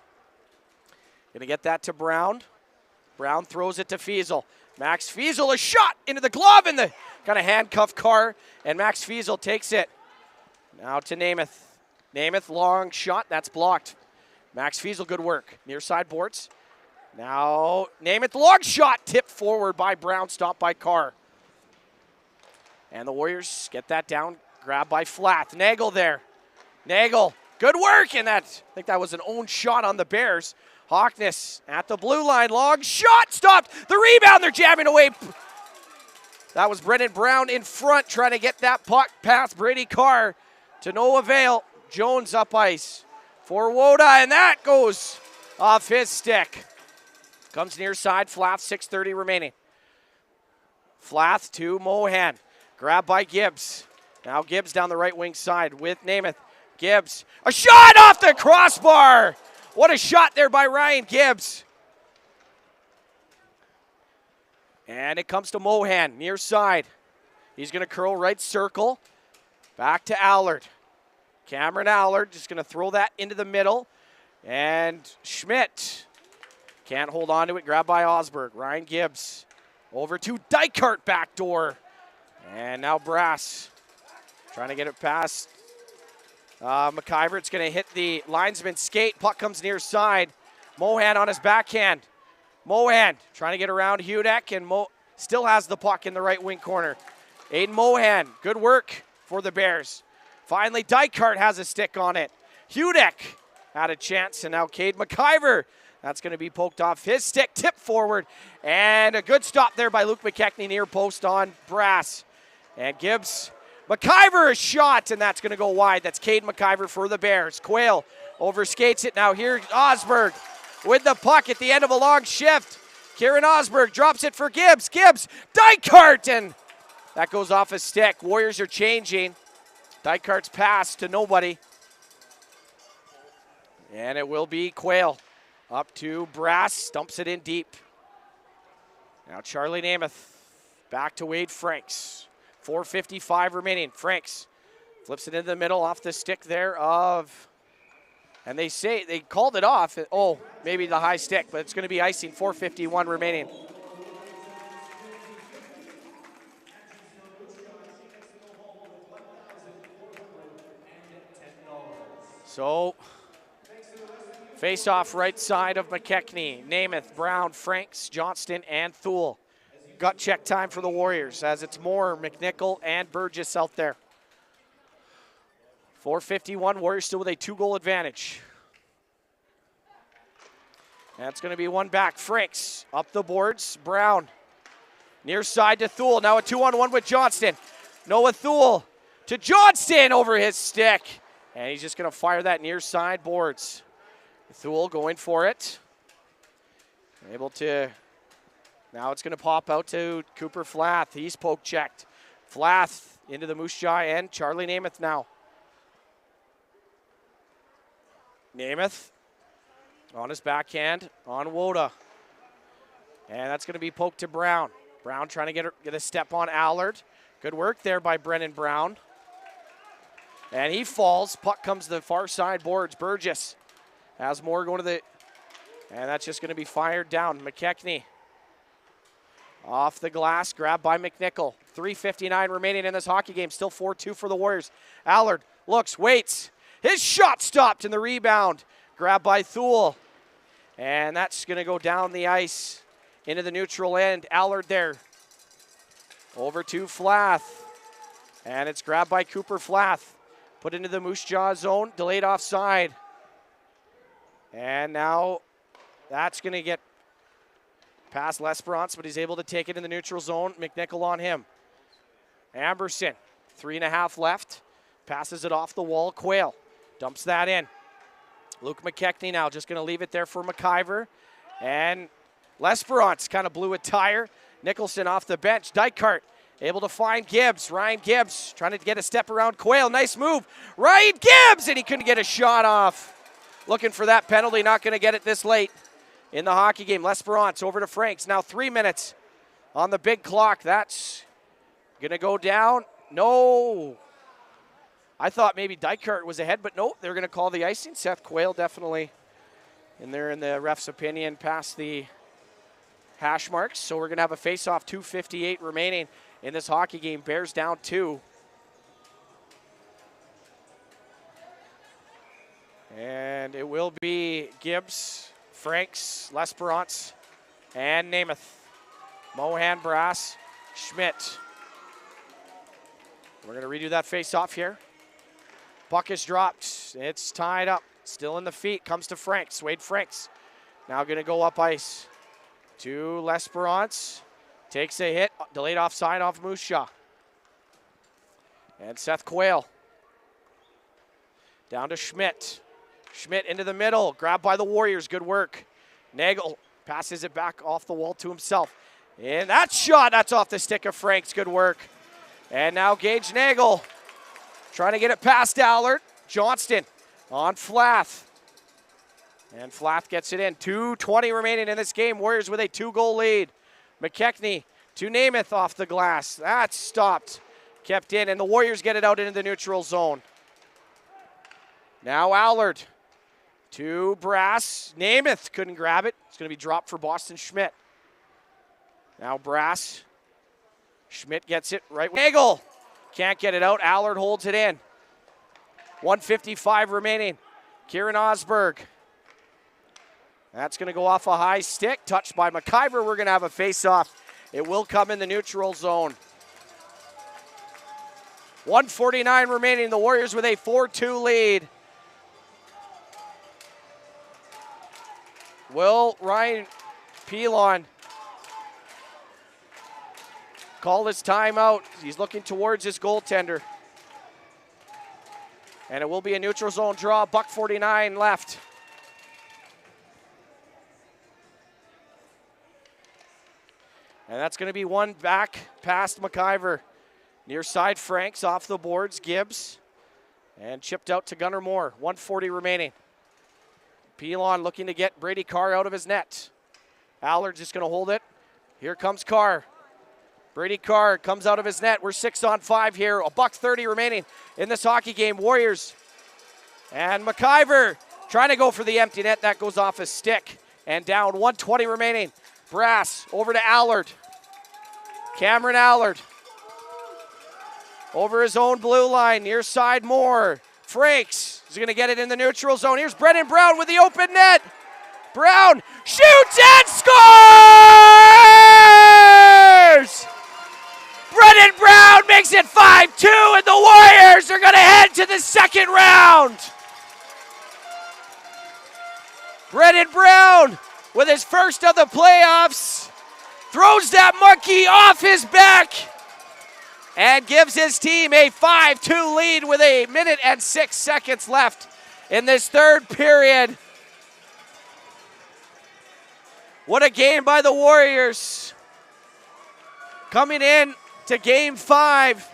Going to get that to Brown. Brown throws it to Fiesel. Max Fiesel, a shot into the glove, and the kind of handcuff Carr, and Max Fiesel takes it. Now to Namath. Namath, long shot, that's blocked. Max Fiesel, good work. Near side boards. Now Namath, long shot, tipped forward by Brown, stopped by Carr. And the Warriors get that down, grabbed by Flath. Nagel there. Nagel, good work, and I think that was an own shot on the Bears. Hawkness at the blue line, long shot, stopped. The rebound, they're jamming away. That was Brendan Brown in front trying to get that puck past Brady Carr to no avail. Jones up ice for Woda, and that goes off his stick. Comes near side, Flath, 6:30 remaining. Flath to Mohan, grabbed by Gibbs. Now Gibbs down the right wing side with Namath. Gibbs, a shot off the crossbar. What a shot there by Ryan Gibbs. And it comes to Mohan, near side. He's going to curl right circle. Back to Allard. Cameron Allard just going to throw that into the middle. And Schmidt can't hold on to it. Grabbed by Osberg. Ryan Gibbs over to Dykart backdoor. And now Brass trying to get it past McIver. It's going to hit the linesman skate. Puck comes near side. Mohan on his backhand. Mohan trying to get around Hudek, and still has the puck in the right wing corner. Aiden Mohan, good work for the Bears. Finally, Dykart has a stick on it. Hudek had a chance, and now Cade McIver. That's going to be poked off his stick, tipped forward, and a good stop there by Luke McKechnie near post on Brass. And Gibbs, McIver a shot, and that's going to go wide. That's Cade McIver for the Bears. Quayle overskates it. Now here's Osberg with the puck at the end of a long shift. Kieran Osberg drops it for Gibbs. Gibbs, Dykart, and that goes off his stick. Warriors are changing. Dykart's pass to nobody. And it will be Quayle. Up to Brass, dumps it in deep. Now Charlie Namath back to Wade Franks. 4:55 remaining. Franks flips it into the middle off the stick there of, and they say they called it off. Oh, maybe the high stick, but it's going to be icing. 4:51 remaining. So, face off right side of McKechnie. Namath, Brown, Franks, Johnston, and Thule. Gut check time for the Warriors as it's Moore, McNichol, and Burgess out there. 4:51, Warriors still with a 2-goal advantage. That's going to be one back. Franks up the boards. Brown near side to Thule. Now a 2-on-1 with Johnston. Noah Thule to Johnston over his stick. And he's just going to fire that near side boards. Thule going for it. Able to, now it's going to pop out to Cooper Flath. He's poke checked. Flath into the Moose Jaw end. Charlie Namath now. Namath on his backhand on Woda. And that's going to be poked to Brown. Brown trying to get a step on Allard. Good work there by Brennan Brown. And he falls. Puck comes to the far side boards. Burgess has more going to the... And that's just going to be fired down. McKechnie off the glass. Grabbed by McNichol. 3:59 remaining in this hockey game. Still 4-2 for the Warriors. Allard looks, waits. His shot stopped in the rebound. Grabbed by Thule. And that's going to go down the ice into the neutral end. Allard there. Over to Flath. And it's grabbed by Cooper Flath. Put into the Moose Jaw zone. Delayed offside. And now that's going to get past L'Esperance, but he's able to take it in the neutral zone. McNichol on him. Amberson, 3.5 left. Passes it off the wall. Quayle dumps that in. Luke McKechnie now just going to leave it there for McIver. And L'Esperance kind of blew a tire. Nicholson off the bench. Dykart able to find Gibbs. Ryan Gibbs trying to get a step around Quayle. Nice move. Ryan Gibbs, and he couldn't get a shot off. Looking for that penalty. Not going to get it this late in the hockey game. L'Esperance over to Franks. Now 3 minutes on the big clock. That's going to go down. No. I thought maybe Dykart was ahead, but no, they're going to call the icing. Seth Quayle definitely in there in the ref's opinion past the hash marks. So we're going to have a face-off. 2:58 remaining in this hockey game. Bears down 2. And it will be Gibbs, Franks, L'Esperance, and Namath. Mohan, Brass, Schmidt. We're going to redo that face-off here. Puck is dropped. It's tied up. Still in the feet. Comes to Franks. Wade Franks. Now going to go up ice to L'Esperance. Takes a hit. Delayed offside off Moose Jaw. And Seth Quayle. Down to Schmidt. Schmidt into the middle. Grabbed by the Warriors. Good work. Nagel passes it back off the wall to himself. And that shot, that's off the stick of Franks. Good work. And now Gage Nagel trying to get it past Allard. Johnston on Flath. And Flath gets it in. 2:20 remaining in this game. Warriors with a 2-goal lead. McKechnie to Namath off the glass. That's stopped. Kept in. And the Warriors get it out into the neutral zone. Now Allard to Brass. Namath couldn't grab it. It's going to be dropped for Boston Schmidt. Now Brass. Schmidt gets it right. Nagel can't get it out. Allard holds it in. 1:55 remaining. Kieran Osberg. That's going to go off a high stick. Touched by McIver. We're going to have a face-off. It will come in the neutral zone. 1:49 remaining. The Warriors with a 4-2 lead. Will Ryan Pilon call his timeout? He's looking towards his goaltender. And it will be a neutral zone draw. $1:49 left. And that's going to be one back past McIver. Near side Franks off the boards. Gibbs. And chipped out to Gunnar Moore. 1:40 remaining. Pilon looking to get Brady Carr out of his net. Allard's just going to hold it. Here comes Carr. Brady Carr comes out of his net. We're 6-on-5 here. $1:30 remaining in this hockey game. Warriors. And McIver trying to go for the empty net. That goes off his stick. And down. 1:20 remaining. Brass over to Allard. Cameron Allard. Over his own blue line. Near side Moore. Franks is going to get it in the neutral zone. Here's Brendan Brown with the open net. Brown shoots and scores! Brendan Brown makes it 5-2, and the Warriors are going to head to the second round. Brendan Brown with his first of the playoffs throws that monkey off his back and gives his team a 5-2 lead with 1 minute and 6 seconds left in this third period. What a game by the Warriors. Coming in to Game 5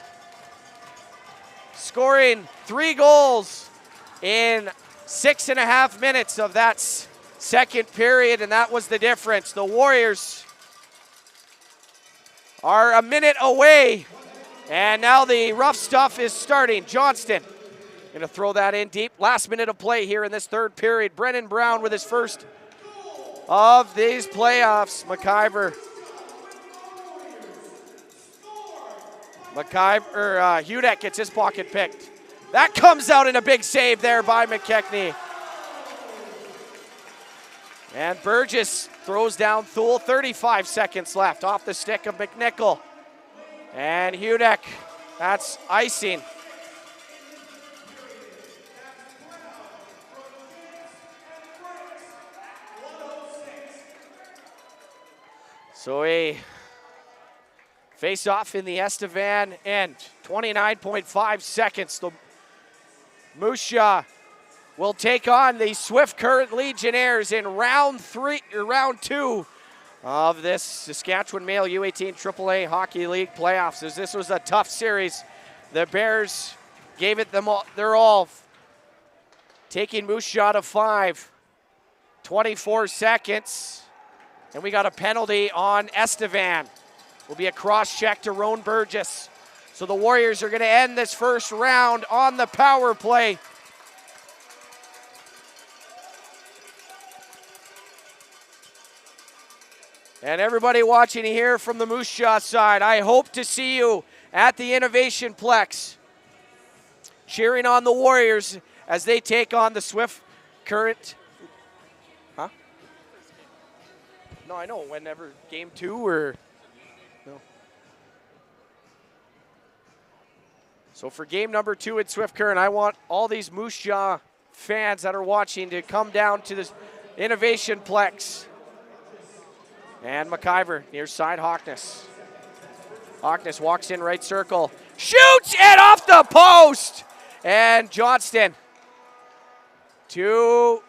scoring 3 goals in 6.5 minutes of that second period, and that was the difference. The Warriors are a minute away, and now the rough stuff is starting. Johnston going to throw that in deep. Last minute of play here in this third period. Brennan Brown with his first of these playoffs. Hudek gets his pocket picked. That comes out in a big save there by McKechnie. And Burgess throws down Thule. 35 seconds left off the stick of McNichol. And Hudek, that's icing. So a face-off in the Estevan end. 29.5 seconds. The Moose Jaw will take on the Swift Current Legionnaires in round 2 of this Saskatchewan Male U18 AAA Hockey League playoffs. As this was a tough series, the Bears gave it their all, taking Moose Jaw to 5. 24 seconds, and we got a penalty on Estevan. Will be a cross-check to Roan Burgess. So the Warriors are going to end this first round on the power play. And everybody watching here from the Moose Jaw side, I hope to see you at the Innovation Plex, cheering on the Warriors as they take on the Swift Current. Huh? No, I know, whenever game 2 or... No. So for game number 2 at Swift Current, I want all these Moose Jaw fans that are watching to come down to this Innovation Plex. And McIver near side Hockness. Hockness walks in right circle, shoots and off the post. And Johnston to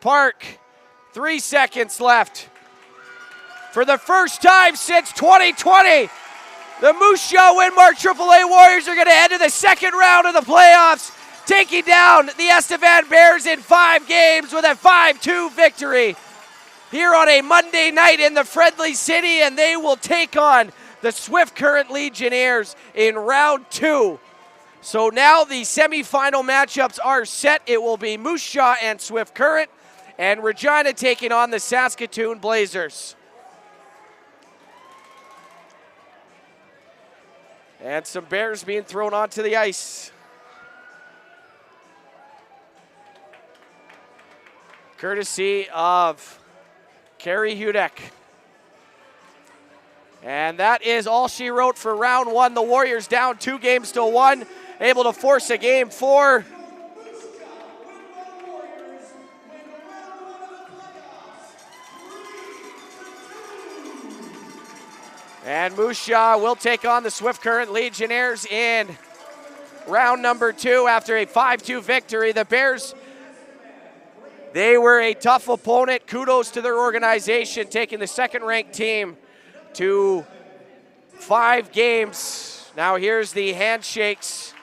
Park. 3 seconds left. For the first time since 2020, the Moose Jaw Winmark AAA Warriors are going to head to the second round of the playoffs, taking down the Estevan Bears in 5 games with a 5-2 victory here on a Monday night in the friendly city, and they will take on the Swift Current Legionnaires in round 2. So now the semifinal matchups are set. It will be Moose Jaw and Swift Current, and Regina taking on the Saskatoon Blazers. And some Bears being thrown onto the ice. Courtesy of Carrie Hudek. And that is all she wrote for round 1. The Warriors down 2-1, able to force a game 4. And Moose Jaw will take on the Swift Current Legionnaires in round number 2 after a 5-2 victory. The Bears, they were a tough opponent. Kudos to their organization, taking the second-ranked team to 5 games. Now here's the handshakes.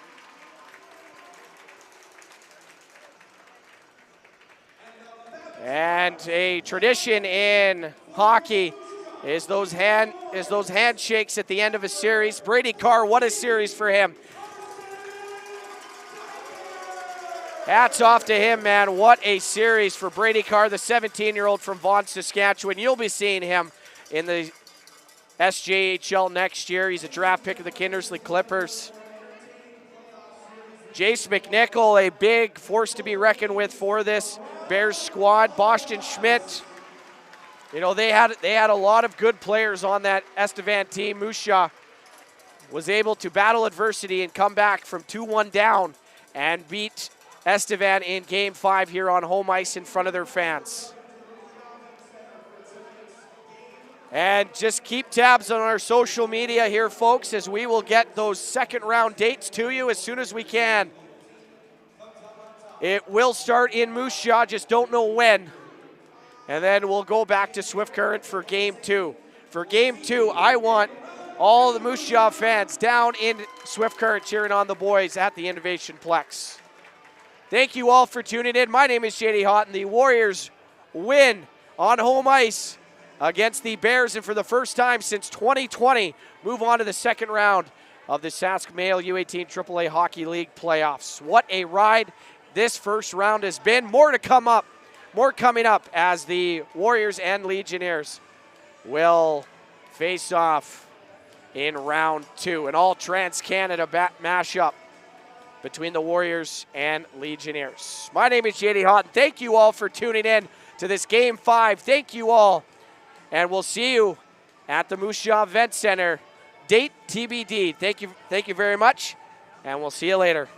And a tradition in hockey is those handshakes at the end of a series. Brady Carr, what a series for him. Hats off to him, man. What a series for Brady Carr, the 17-year-old from Vaughan, Saskatchewan. You'll be seeing him in the SJHL next year. He's a draft pick of the Kindersley Clippers. Jace McNichol, a big force to be reckoned with for this Bears squad. Boston Schmidt. You know, they had a lot of good players on that Estevan team. Moose Jaw was able to battle adversity and come back from 2-1 down and beat Estevan in Game 5 here on home ice in front of their fans. And just keep tabs on our social media here, folks, as we will get those second round dates to you as soon as we can. It will start in Moose Jaw, just don't know when. And then we'll go back to Swift Current for Game 2. For Game 2, I want all the Moose Jaw fans down in Swift Current cheering on the boys at the Innovation Plex. Thank you all for tuning in. My name is JD Houghton. The Warriors win on home ice against the Bears, and for the first time since 2020, move on to the second round of the Sask Male U18 AAA Hockey League playoffs. What a ride this first round has been. More coming up as the Warriors and Legionnaires will face off in round 2. An all Trans-Canada mashup between the Warriors and Legionnaires. My name is JD Houghton. Thank you all for tuning in to this Game 5. Thank you all. And we'll see you at the Moose Jaw Event Center. Date TBD. Thank you very much, and we'll see you later.